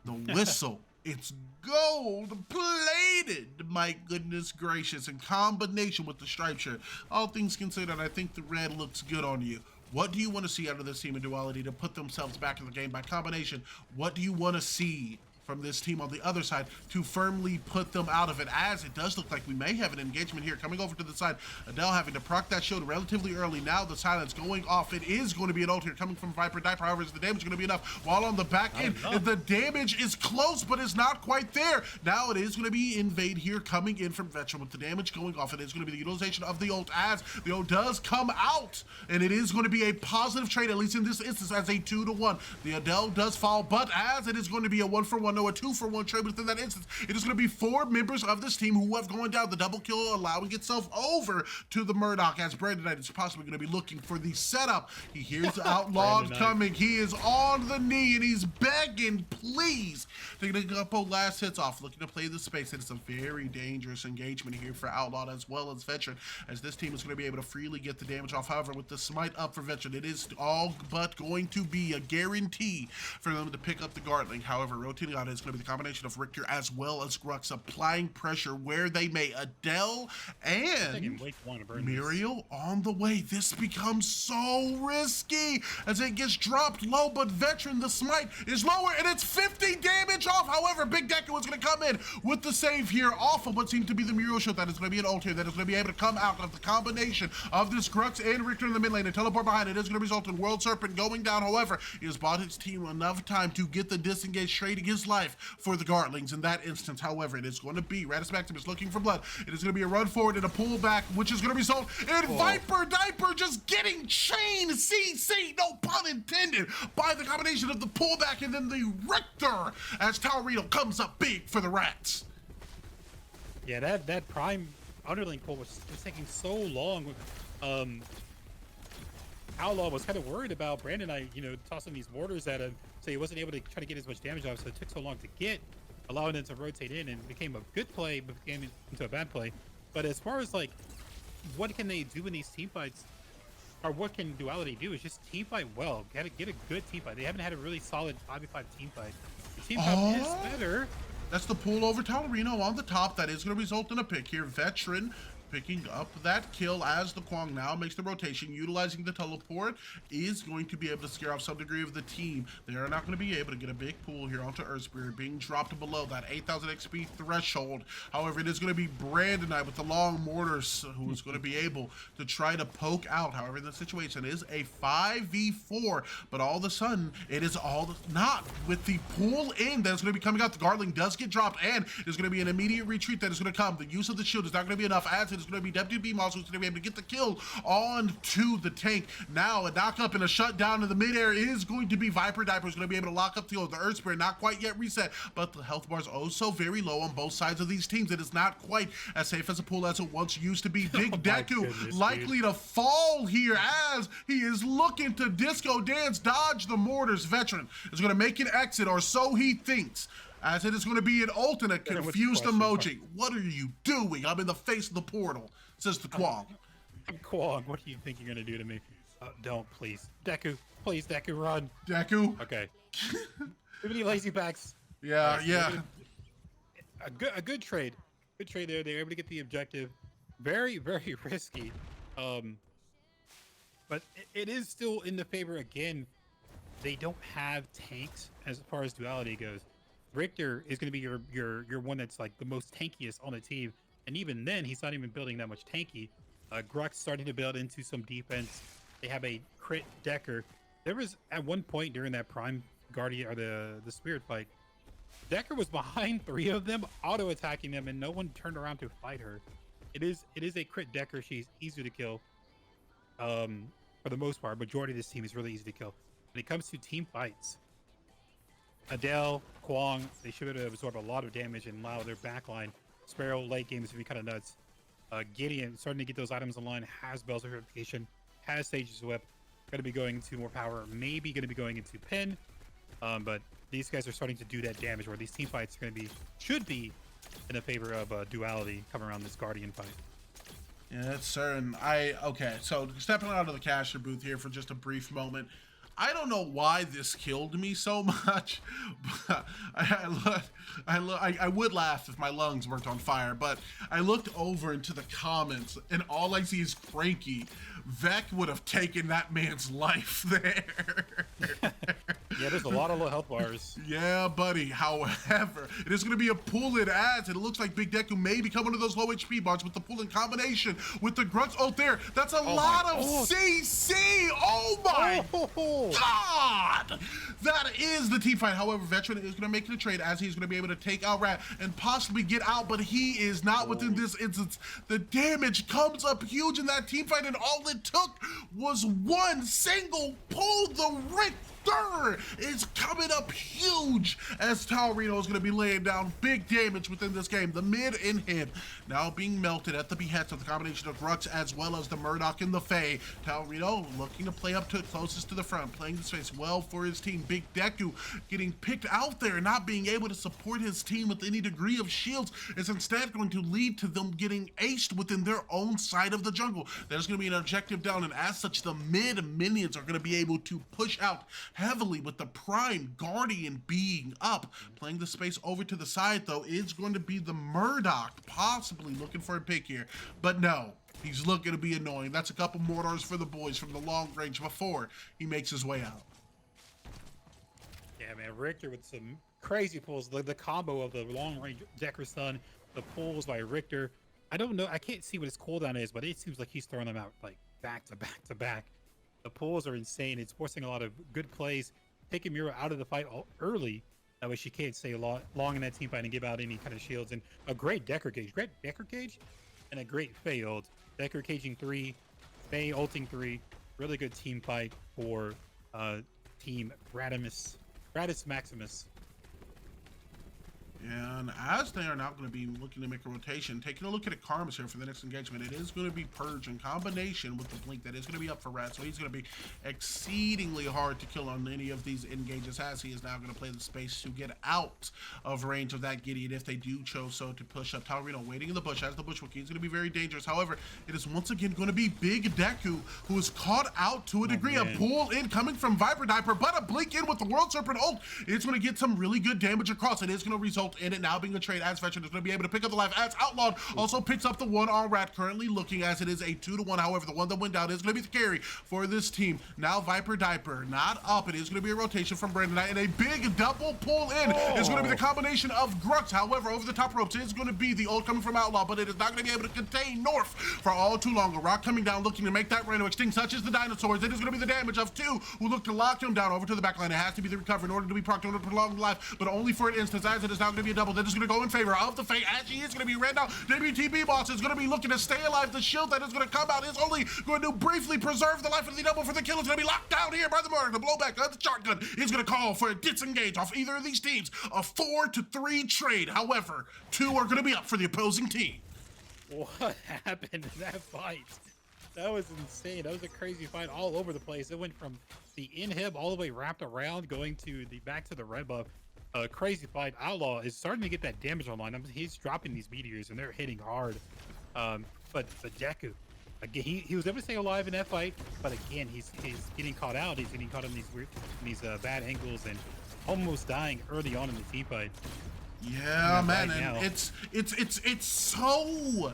The whistle. It's gold-plated, my goodness gracious, in combination with the striped shirt. All things considered, I think the red looks good on you. What do you want to see out of this team in Duality to put themselves back in the game? By combination, what do you want to see from this team on the other side to firmly put them out of it, as it does look like we may have an engagement here coming over to the side. Adele having to proc that shield relatively early. Now the silence going off. It is going to be an ult here coming from Viper Diaper. However, is the damage going to be enough? While on the back end, the damage is close, but is not quite there. Now it is going to be Invade here coming in from Veteran with the damage going off. It is going to be the utilization of the ult, as the ult does come out, and it is going to be a positive trade, at least in this instance, as a 2-1. The Adele does fall, but as it is going to be a 1-for-1, no, a 2-for-1 trade within that instance, it is going to be 4 members of this team who have gone down. The double kill allowing itself over to the Murdoch, as Brandon Knight is possibly going to be looking for the setup. He hears the Outlawed coming. He is on the knee and he's begging, please. Taking a couple last hits off, looking to play the space. It is a very dangerous engagement here for Outlawed as well as Veteran, as this team is going to be able to freely get the damage off. However, with the smite up for Veteran, it is all but going to be a guarantee for them to pick up the Guardling. However, rotating out is going to be the combination of Richter as well as Grux applying pressure where they may. Adele and Muriel on the way. This becomes so risky as it gets dropped low, but Veteran, the smite is lower and it's 50 damage off. However, Big Decker was going to come in with the save here off of what seems to be the Muriel shot. That is going to be an ult here that is going to be able to come out of the combination of this Grux and Richter in the mid lane and teleport behind. It is going to result in World Serpent going down. However, he has bought his team enough time to get the disengage, trading his life for the Guardlings in that instance. However, it is going to be Rattus Maximus looking for blood. It is going to be a run forward and a pull back, which is going to result in Viper Diaper just getting chain CC, no pun intended, by the combination of the pullback and then the Richter, as Taurino comes up big for the Rats. Yeah, that prime underling pull was taking so long. Outlaw was kind of worried about Brandon and I, tossing these mortars at him, so he wasn't able to try to get as much damage off, so it took so long to get, allowing him to rotate in, and became a good play, but became into a bad play. But as far as like, what can they do in these team fights, or what can Duality do, is just team fight well. Get a good team fight. They haven't had a really solid 5v5 team fight. The team fight is better. That's the pull over Taurino on the top. That is going to result in a pick here. Veteran picking up that kill as the Kwang now makes the rotation, utilizing the teleport, is going to be able to scare off some degree of the team. They are not going to be able to get a big pull here onto Earthspear, being dropped below that 8,000 XP threshold. However, it is going to be Brandon Knight with the long mortars who is going to be able to try to poke out. However, the situation is a 5v4, but all of a sudden, it is all not with the pull in that is going to be coming out. The Guardling does get dropped, and there's going to be an immediate retreat that is going to come. The use of the shield is not going to be enough, as it it's going to be Deputy B-Moss who's going to be able to get the kill onto the tank. Now a knock up and a shutdown in the midair is going to be Viper Diaper, who's going to be able to lock up the Earth Spirit. Not quite yet reset, but the health bar is oh so very low on both sides of these teams. It is not quite as safe as a pool as it once used to be. Big Deku likely to fall here as he is looking to disco dance, dodge the mortars. Veteran is going to make an exit, or so he thinks, as it is going to be an ult and a confused emoji. What are you doing? I'm in the face of the portal, says the Quang. Quang, what do you think you're going to do to me? Don't, please. Deku, please, Deku, run. Deku? Okay. Too many lazy backs. Yeah, right, yeah. A good trade. Good trade there. They're able to get the objective. Very, very risky. But it is still in the favor again. They don't have tanks as far as duality goes. Richter is going to be your one that's like the most tankiest on the team, and even then he's not even building that much tanky. Grux starting to build into some defense. They have a crit Decker. There was at one point during that Prime Guardian or the Spirit fight, Decker was behind 3 of them, auto attacking them, and no one turned around to fight her. It is a crit Decker. She's easy to kill. For the most part, majority of this team is really easy to kill. When it comes to team fights, Adele, Quang, they should be able to absorb a lot of damage and allow their backline. Sparrow late game is going to be kind of nuts. Gideon starting to get those items online, has Bell's Purification, has Sage's Whip, going to be going into more power, maybe going to be going into Pin. But these guys are starting to do that damage where these team fights are going to be, should be in the favor of duality coming around this Guardian fight. Yeah, that's certain. Okay, so stepping out of the caster booth here for just a brief moment. I don't know why this killed me so much, but I would laugh if my lungs weren't on fire, but I looked over into the comments and all I see is Cranky. Vec would have taken that man's life there. Yeah, there's a lot of low health bars. Yeah, buddy. However, it is going to be a pull-in as it looks like Big Deku may become one of those low HP bars with the pull-in combination with the grunts. Oh, there. That's a lot of CC. Oh, my God. That is the team fight. However, Veteran is going to make it a trade as he's going to be able to take out Rat and possibly get out, but he is not within this instance. The damage comes up huge in that team fight, and all it took was one single pull. The Richter is coming up huge as Taurino is going to be laying down big damage within this game. The mid inhib now being melted at the behest of the combination of Grux as well as the Murdoch and the Fae. Taurino looking to play up to it closest to the front, playing the space well for his team. Big Deku getting picked out there, not being able to support his team with any degree of shields is instead going to lead to them getting aced within their own side of the jungle. There's going to be an objective down, and as such, the mid minions are going to be able to push out heavily with the Prime Guardian being up. Playing the space over to the side, though, is going to be the Murdoch, possibly looking for a pick here, but no. He's looking to be annoying. That's a couple mortars for the boys from the long range before he makes his way out. Yeah, man, Richter with some crazy pulls. The combo of the long range Decker Stun, the pulls by Richter. I don't know. I can't see what his cooldown is, but it seems like he's throwing them out like back to back to back. The pulls are insane. It's forcing a lot of good plays, taking Mira out of the fight early. That way she can't stay long in that team fight and give out any kind of shields. And a great Decker Cage. Great Decker Cage and a great Fae ult. Decker caging 3, Fae ulting 3. Really good team fight for team Rattus Maximus. And as they are now going to be looking to make a rotation, taking a look at Karmas here for the next engagement, it is going to be Purge in combination with the Blink that is going to be up for Rat, so he's going to be exceedingly hard to kill on any of these engages as he is now going to play the space to get out of range of that Gideon if they do chose so to push up. Taurino waiting in the bush as the Bushwhacker. He's going to be very dangerous. However, it is once again going to be Big Deku who is caught out to a degree. A pull in coming from Viper Diaper, but a Blink in with the World Serpent ult. It's going to get some really good damage across. It is going to result in it now being a trade as Veteran is going to be able to pick up the life as Outlawed also picks up the one on Rat, currently looking as it is a 2-1. However, the one that went down is going to be the carry for this team. Now Viper Diaper not up. It is going to be a rotation from Brandon Knight, and a big double pull in is going to be the combination of Grux. However, over the top ropes is going to be the ult coming from Outlaw, but it is not going to be able to contain North for all too long. A rock coming down looking to make that random extinct, such as the dinosaurs. It is going to be the damage of 2 who look to lock him down over to the backline. It has to be the recovery in order to be procced, in order to prolong life, but only for an instance as it is now going going to be a double. That is going to go in favor of the Fae as she is going to be ran down. WTB boss is going to be looking to stay alive. The shield that is going to come out is only going to briefly preserve the life of the double for the kill. It's going to be locked down here by the Murder. The blowback of the shotgun is going to call for a disengage off either of these teams. A 4-3 trade. However, 2 are going to be up for the opposing team. What happened in that fight? That was insane. That was a crazy fight all over the place. It went from the inhib all the way wrapped around, going to the back to the red buff. Crazy fight. Outlaw is starting to get that damage online. He's dropping these meteors and they're hitting hard. But Deku, again, he was able to stay alive in that fight, but again, he's getting caught out. He's getting caught in these bad angles and almost dying early on in the team fight. Yeah, man, right and now. it's so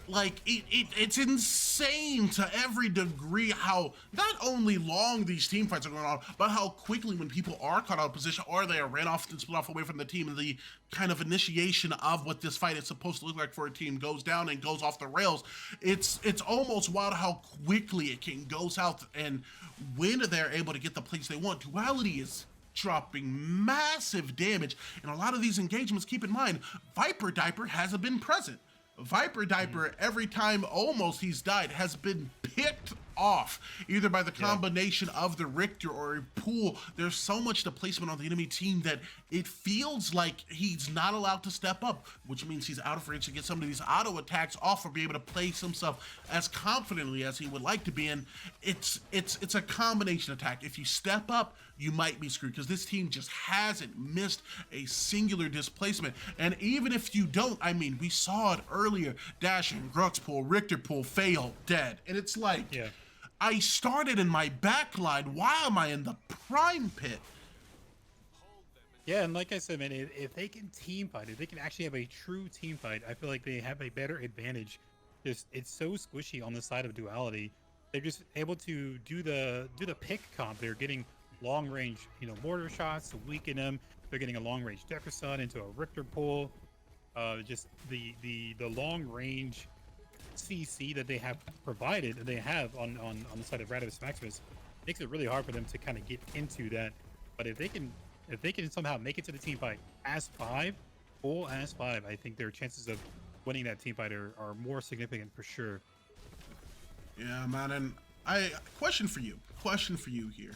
like it's insane to every degree how not only long these team fights are going on, but how quickly when people are caught out of position or they are ran off and split off away from the team, and the kind of initiation of what this fight is supposed to look like for a team goes down and goes off the rails. It's almost wild how quickly it can go south, and when they're able to get the place they want. Duality is dropping massive damage in a lot of these engagements. Keep in mind, Viper Diaper hasn't been present. Viper Diaper, every time almost he's died, has been picked off, either by the combination of the Richter or a pool. There's so much displacement on the enemy team that it feels like he's not allowed to step up, which means he's out of range to get some of these auto attacks off or be able to place himself as confidently as he would like to be. And it's a combination attack. If you step up, you might be screwed, because this team just hasn't missed a singular displacement. And even if you don't, I mean, we saw it earlier, Dashing, Grux pool, Richter pool, fail, dead. And it's like, I started in my backline, why am I in the prime pit? Yeah, and like I said, man, if they can team fight, if they can actually have a true team fight, I feel like they have a better advantage. Just it's so squishy on the side of Duality. They're just able to do the pick comp. They're getting long range, mortar shots to weaken them. They're getting a long range Decker Sun into a Richter pool. Just the long range CC that they have provided, they have on the side of Rattus Maximus, makes it really hard for them to kind of get into that. But if they can somehow make it to the team fight as 5, full as 5, I think their chances of winning that team fight are more significant for sure. Yeah, man, and question for you here.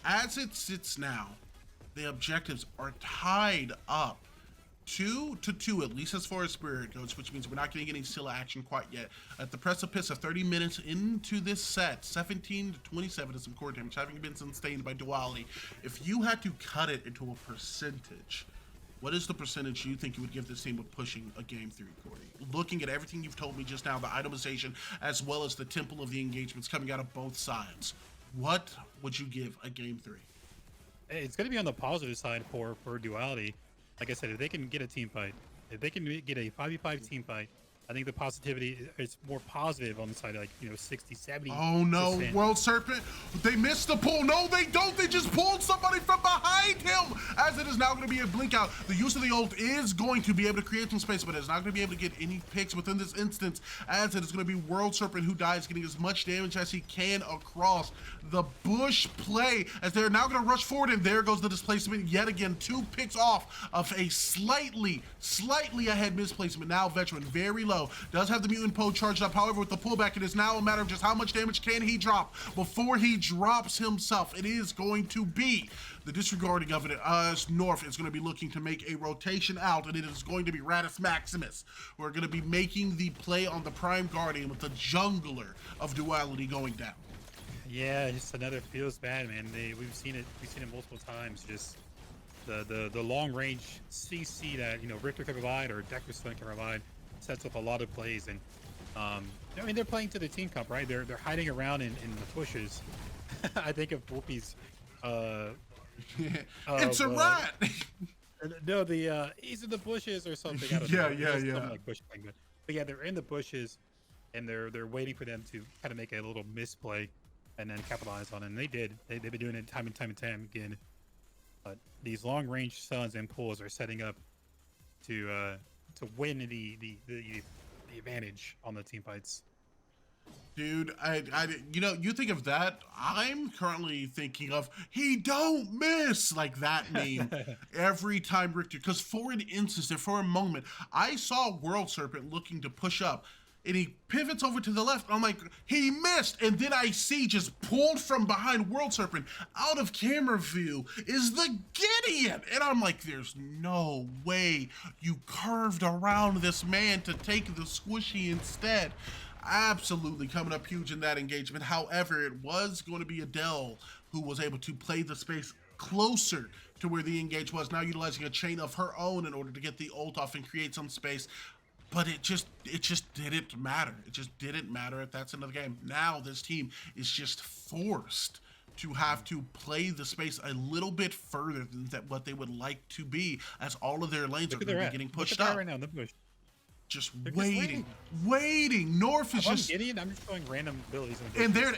As it sits now, the objectives are tied up 2-2, at least as far as Spirit goes, which means we're not getting any Scylla action quite yet. At the precipice of 30 minutes into this set, 17-27 is some core damage having been sustained by Duality. If you had to cut it into a percentage, what is the percentage you think you would give this team of pushing a game 3, Cordy? Looking at everything you've told me just now, the itemization, as well as the temple of the engagements coming out of both sides, what would you give a game 3? It's going to be on the positive side for Duality. Like I said, if they can get a team fight, if they can get a 5v5 team fight, I think the positivity is more positive on the side of 60, 70. Oh no, World Serpent, they missed the pull. No, they don't. They just pulled somebody from behind him, as it is now going to be a blink out. The use of the ult is going to be able to create some space, but it's not going to be able to get any picks within this instance, as it is going to be World Serpent who dies, getting as much damage as he can across the bush play, as they're now going to rush forward, and there goes the displacement yet again. 2 picks off of a slightly ahead misplacement. Now Veteran very low, does have the mutant Poe charged up. However, with the pullback, it is now a matter of just how much damage can he drop before he drops himself. It is going to be the disregarding of it, as North is going to be looking to make a rotation out, and it is going to be Rattus Maximus who are going to be making the play on the Prime Guardian, with the jungler of Duality going down. Yeah, just another feels bad, man. We've seen it multiple times. Just the long range CC that Richter can provide or Decker Sun can provide sets up a lot of plays. And I mean, they're playing to the team comp, right? They're hiding around in the bushes. I think of Whoopi's it's a rat. No, he's in the bushes or something. I don't know. Something like bush thing, but yeah, they're in the bushes and they're waiting for them to kind of make a little misplay and then capitalize on it. And they did. They've been doing it time and time again. But these long range suns and pulls are setting up to win the advantage on the team fights. Dude, you think of that. I'm currently thinking of he don't miss like that meme every time Richter. Because for an instant, for a moment, I saw World Serpent looking to push up, and he pivots over to the left. I'm like, he missed, and then I see just pulled from behind World Serpent out of camera view is the Gideon, and I'm like, there's no way you curved around this man to take the squishy instead. Absolutely coming up huge in that engagement. However, it was going to be Adele who was able to play the space closer to where the engage was, now utilizing a chain of her own in order to get the ult off and create some space. But it just didn't matter. It just didn't matter at that end of the game. Now this team is just forced to have to play the space a little bit further than what they would like to be, as all of their lanes are going to be getting pushed up. Right now in the bush. Just waiting. North is just. Gideon, I'm just showing random abilities.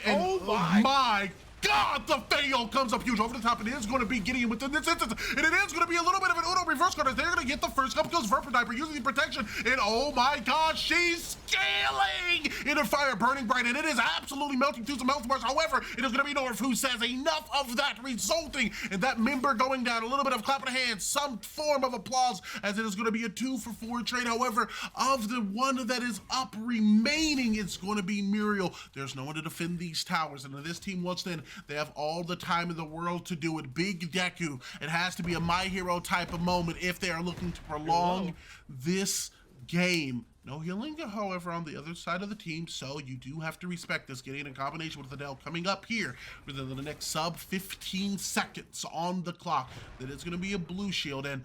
Oh my God, the fail comes up huge over the top, and it is going to be Gideon within this instance, and it is going to be a little bit of an Uno reverse card as they're going to get the first couple kills. Verpediper using the protection, and oh my God, she's scaling into fire, burning bright, and it is absolutely melting through some health bars. However, it is going to be North who says enough of that, resulting in that member going down. A little bit of clap of hands, some form of applause, as it is going to be a 2-for-4 trade. However, of the one that is up remaining, it's going to be Muriel. There's no one to defend these towers, and this team once then, they have all the time in the world to do it. Big Deku, it has to be a My Hero type of moment if they are looking to prolong this game. No healing, however, on the other side of the team, so you do have to respect this. Getting in combination with Adele coming up here within the next sub 15 seconds on the clock. That is going to be a blue shield, and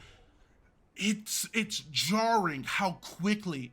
it's jarring how quickly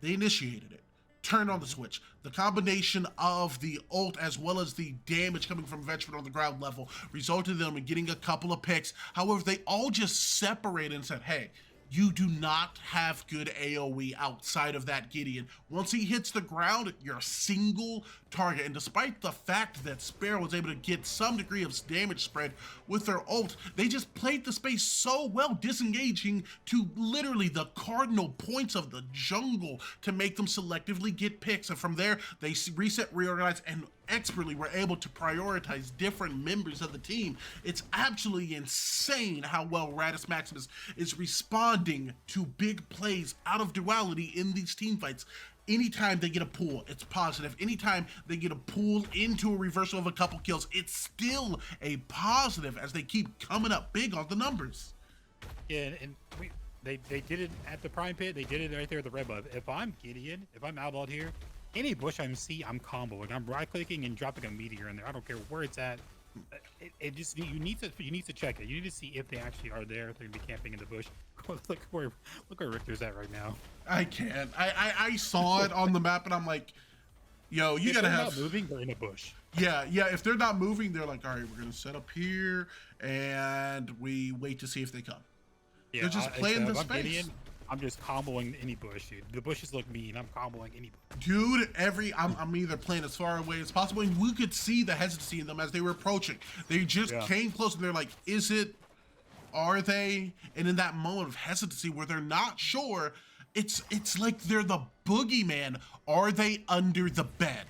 they initiated it. Turn on the switch. The combination of the ult as well as the damage coming from Veteran on the ground level resulted in them in getting a couple of picks. However, they all just separated and said, hey, you do not have good AoE outside of that Gideon. Once he hits the ground, you're a single target. And despite the fact that Sparrow was able to get some degree of damage spread with their ult, they just played the space so well, disengaging to literally the cardinal points of the jungle to make them selectively get picks. And from there, they reset, reorganize, and expertly were able to prioritize different members of the team. It's absolutely insane how well Rattus Maximus is responding to big plays out of Duality in these team fights. Anytime they get a pull, it's positive. Anytime they get a pull into a reversal of a couple kills, it's still a positive as they keep coming up big on the numbers. Yeah, and they did it at the Prime Pit. They did it right there at the red buff. If I'm Gideon, if I'm outlawed here, any bush I see, I'm comboing. I'm right-clicking and dropping a meteor in there. I don't care where it's at. It just you need to check it. You need to see if they actually are there. If they're gonna be camping in the bush. Look where Richter's at right now. I can't. I saw it on the map and I'm like, yo, you gotta have. If they're not moving, they're in a bush. Yeah. If they're not moving, they're like, all right, we're gonna set up here and we wait to see if they come. Yeah, they're just playing the space. Gideon, I'm just comboing any bush, dude. The bushes look mean. I'm comboing any bush. Dude, I'm either playing as far away as possible, and we could see the hesitancy in them as they were approaching. They just came close, and they're like, is it? Are they? And in that moment of hesitancy where they're not sure, it's like they're the boogeyman. Are they under the bed?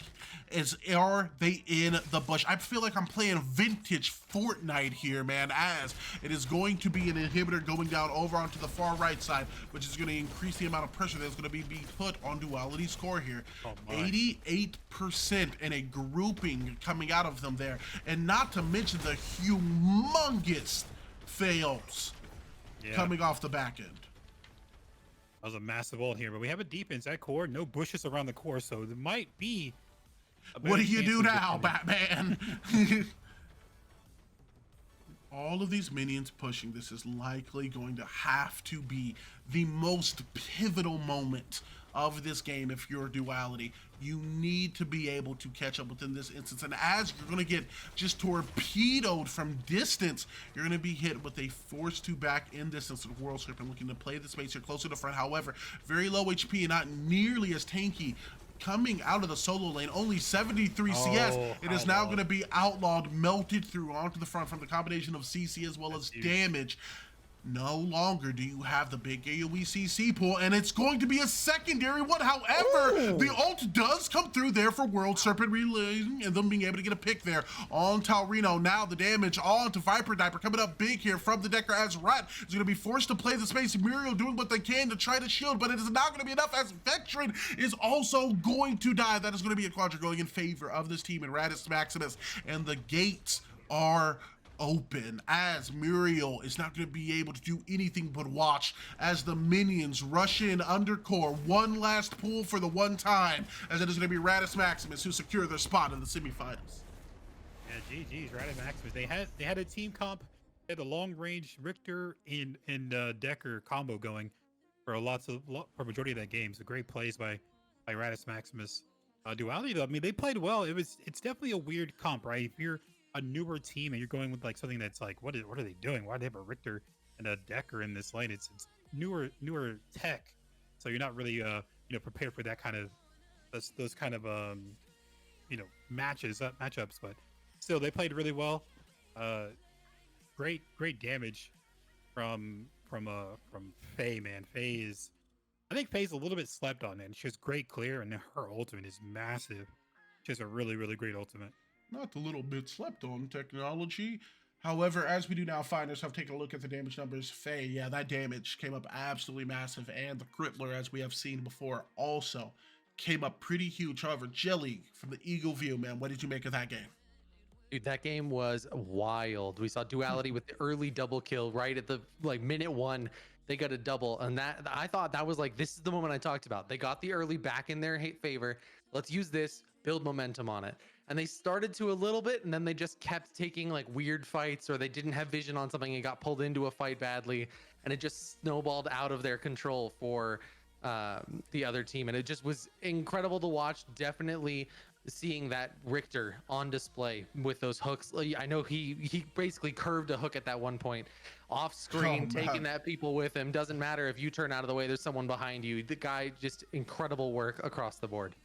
Are they in the bush? I feel like I'm playing vintage Fortnite here, man, as it is going to be an inhibitor going down over onto the far right side, which is going to increase the amount of pressure that's going to be put on Duality's score here. 88% and a grouping coming out of them there. And not to mention the humongous fails coming off the back end. That was a massive ult here, but we have a deep inside core, no bushes around the core, so there might be. What do you do now, Batman? All of these minions pushing, this is likely going to have to be the most pivotal moment of this game if you're Duality. You need to be able to catch up within this instance, and as you're going to get just torpedoed from distance, you're going to be hit with a force to back in distance of World Serpent looking to play the space here closer to front. However, very low HP and not nearly as tanky. Coming out of the solo lane, only 73 CS. It is now going to be outlawed, melted through onto the front from the combination of CC as well as damage. no longer do you have the big AoE pool, and it's going to be a secondary one. However, the ult does come through there for World Serpent relaying and them being able to get a pick there on Taurino. Now the damage on to Viper Diaper coming up big here from the Decker as Rat is going to be forced to play the space. Muriel doing what they can to try to shield, but it is not going to be enough as Vectrin is also going to die. That is going to be a quadra going in favor of this team and Rattus Maximus, and the gates are open as Muriel is not going to be able to do anything but watch as the minions rush in undercore. One last pull for the one time, as it is going to be Rattus Maximus who secure their spot in the semifinals. Yeah, GG's Rattus Maximus. They had a team comp, they had a long range Richter and Decker combo going for for majority of that game. So great plays by Rattus Maximus. Duality though, I mean, they played well. It's definitely a weird comp, right? If you're a newer team and you're going with like something that's like, what are they doing? Why do they have a Richter and a Decker in this lane? It's newer tech, so you're not really prepared for that kind of those kind of matchups. But still, they played really well. Great damage from Faye, man. I think Faye's a little bit slept on, and she has great clear, and her ultimate is massive. She has a really great ultimate. Not a little bit slept on technology. However, as we do now find ourselves taking a look at the damage numbers, Faye, yeah, that damage came up absolutely massive, and the Crippler, as we have seen before, also came up pretty huge. However, Jelly, from the Eagle view, man, what did you make of that game? Dude, that game was wild. We saw Duality with the early double kill right at the minute one. They got a double, and that I thought that was like, this is the moment I talked about. They got the early back in their favor. Let's use this, build momentum on it. And they started to a little bit, and then they just kept taking like weird fights, or they didn't have vision on something and got pulled into a fight badly, and it just snowballed out of their control for the other team. And it just was incredible to watch. Definitely seeing that Richter on display with those hooks. I know he basically curved a hook at that one point off screen, taking that people with him. Doesn't matter if you turn out of the way, there's someone behind you. The guy, just incredible work across the board.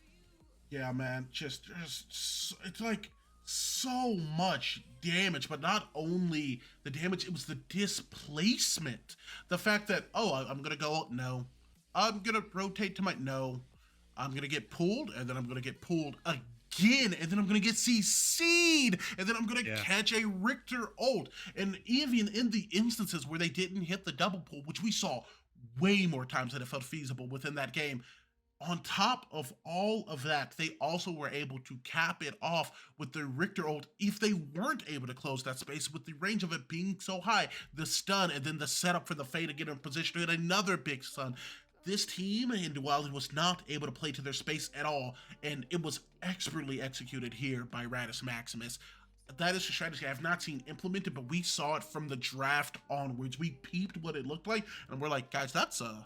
Yeah, man, just it's like so much damage, but not only the damage, it was the displacement. The fact that, oh, I'm gonna go, no, I'm gonna rotate to my, no, I'm gonna get pulled, and then I'm gonna get pulled again, and then I'm gonna get CC'd, and then I'm gonna catch a Richter ult. And even in the instances where they didn't hit the double pull, which we saw way more times than it felt feasible within that game, on top of all of that, they also were able to cap it off with the Richter ult if they weren't able to close that space, with the range of it being so high, the stun, and then the setup for the Faye to get in position to hit another big stun. This team in Duality was not able to play to their space at all, and it was expertly executed here by Rattus Maximus. That is a strategy I have not seen implemented, but we saw it from the draft onwards. We peeped what it looked like, and we're like, guys, that's a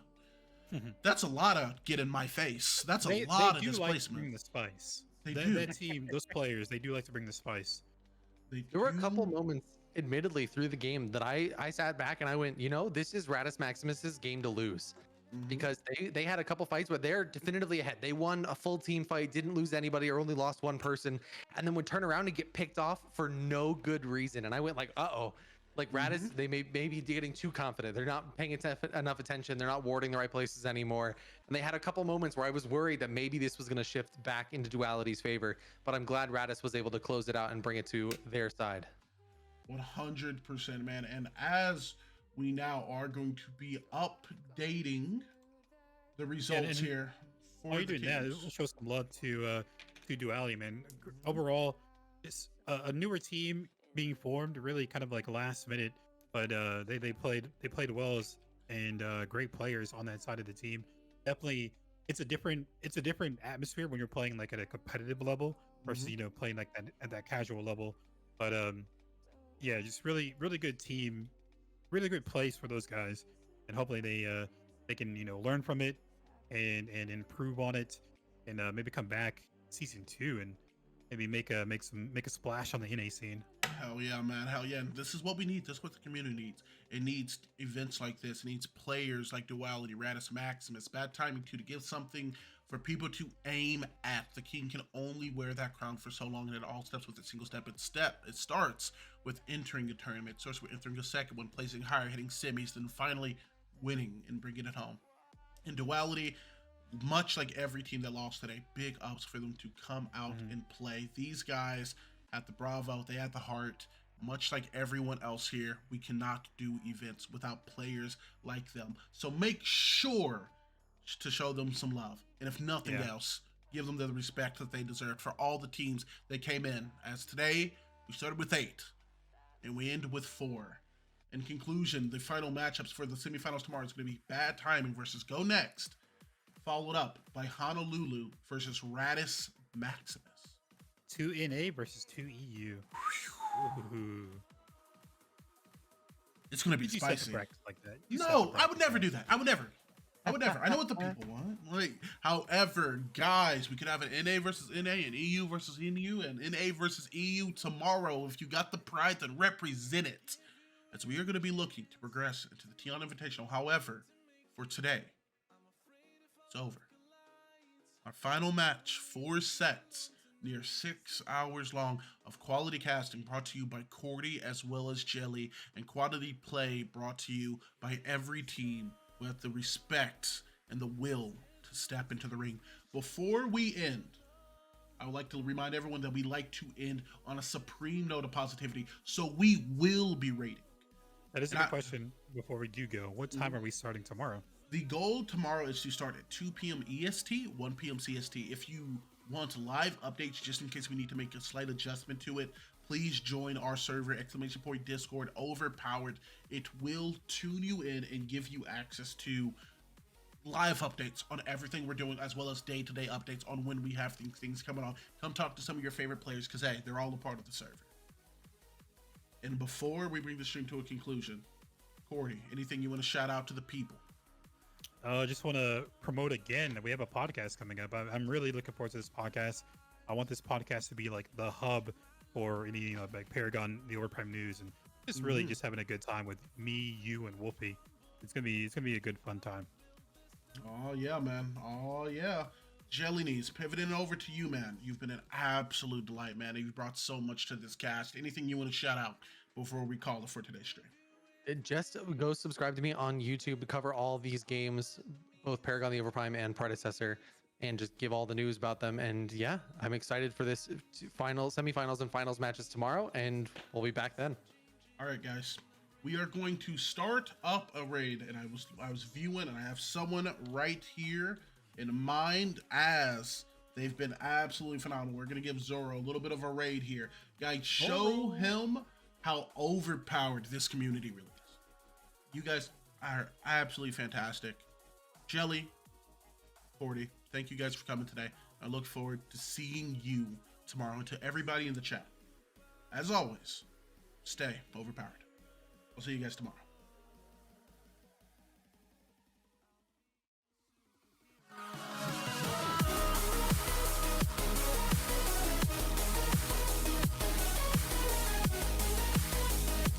lot of get in my face. That's a lot of displacement. Like to bring the spice. That team, those players, they do like to bring the spice. There were a couple moments, admittedly, through the game that I sat back and I went, this is Rattus Maximus's game to lose. Because they had a couple fights where they're definitively ahead. They won a full team fight, didn't lose anybody, or only lost one person, and then would turn around and get picked off for no good reason. And I went like, uh-oh. Like Rattus, they may be getting too confident. They're not paying enough attention. They're not warding the right places anymore. And they had a couple moments where I was worried that maybe this was going to shift back into Duality's favor. But I'm glad Rattus was able to close it out and bring it to their side. 100%, man. And as we now are going to be updating the results here. While you're doing that, we'll show some love to Duality, man. Overall, it's a newer team being formed, really kind of like last minute, but they played well, and great players on that side of the team. Definitely, it's a different atmosphere when you're playing like at a competitive level versus playing like at that casual level. But yeah, just really good team, really good place for those guys, and hopefully they can learn from it and improve on it, and maybe come back season 2 and maybe make a splash on the NA scene. Hell yeah, man. Hell yeah. And this is what we need. This is what the community needs. It needs events like this. It needs players like Duality, Rattus Maximus, Bad Timing too, to give something for people to aim at. The king can only wear that crown for so long, and it all steps with a single step. It starts with entering a tournament. It starts with entering a second one, placing higher, hitting semis, then finally winning and bringing it home. In Duality, much like every team that lost today, big ups for them to come out and play. These guys at the Bravo, they had the heart. Much like everyone else here, we cannot do events without players like them. So make sure to show them some love. And if nothing else, give them the respect that they deserve for all the teams that came in. As today, we started with 8 and we end with 4. In conclusion, the final matchups for the semifinals tomorrow is going to be Bad Timing versus Go Next, followed up by Honolulu versus Rattus Maximus. 2 NA versus 2 EU. Ooh. It's going to be You set the spicy. brackets like that. You set the No, I would brackets never like do that. I would never. I know what the people want. Like, however, guys, we could have an NA versus NA and EU versus EU and NA versus EU tomorrow. If you got the pride, then represent it. As we are going to be looking to progress into the T-On Invitational. However, for today, it's over. Our final match, 4 sets, near 6 hours long of quality casting brought to you by Cordy as well as Jelly, and quality play brought to you by every team who have the respect and the will to step into the ring. Before we end, I would like to remind everyone that we like to end on a supreme note of positivity, so we will be rating. That is a good question. Before we do go, what time are we starting tomorrow? The goal tomorrow is to start at 2 p.m. EST, 1 p.m. CST. If you want live updates, just in case we need to make a slight adjustment to it, please join our server, !Discord, Overpowered. It will tune you in and give you access to live updates on everything we're doing, as well as day-to-day updates on when we have things coming on. Come talk to some of your favorite players, because, hey, they're all a part of the server. And before we bring the stream to a conclusion, Cordy, anything you want to shout out to the people? I just want to promote again that we have a podcast coming up. I'm really looking forward to this podcast. I want this podcast to be like the hub for any like Paragon, the Overprime news, and just really just having a good time with me, you, and Wolfie. It's gonna be a good fun time. Oh yeah, man. Oh yeah. JellyKnees, pivoting over to you, man. You've been an absolute delight, man. You've brought so much to this cast. Anything you want to shout out before we call it for today's stream? Just go subscribe to me on YouTube to cover all these games, both Paragon, the Overprime, and Predecessor, and just give all the news about them. And yeah, I'm excited for this semifinals, and finals matches tomorrow, and we'll be back then. All right, guys. We are going to start up a raid, and I was viewing, and I have someone right here in mind, as they've been absolutely phenomenal. We're gonna give Zoro a little bit of a raid here, guys. Show him how overpowered this community really is. You guys are absolutely fantastic. Jelly, Cordy, thank you guys for coming today. I look forward to seeing you tomorrow, and to everybody in the chat. As always, stay overpowered. I'll see you guys tomorrow.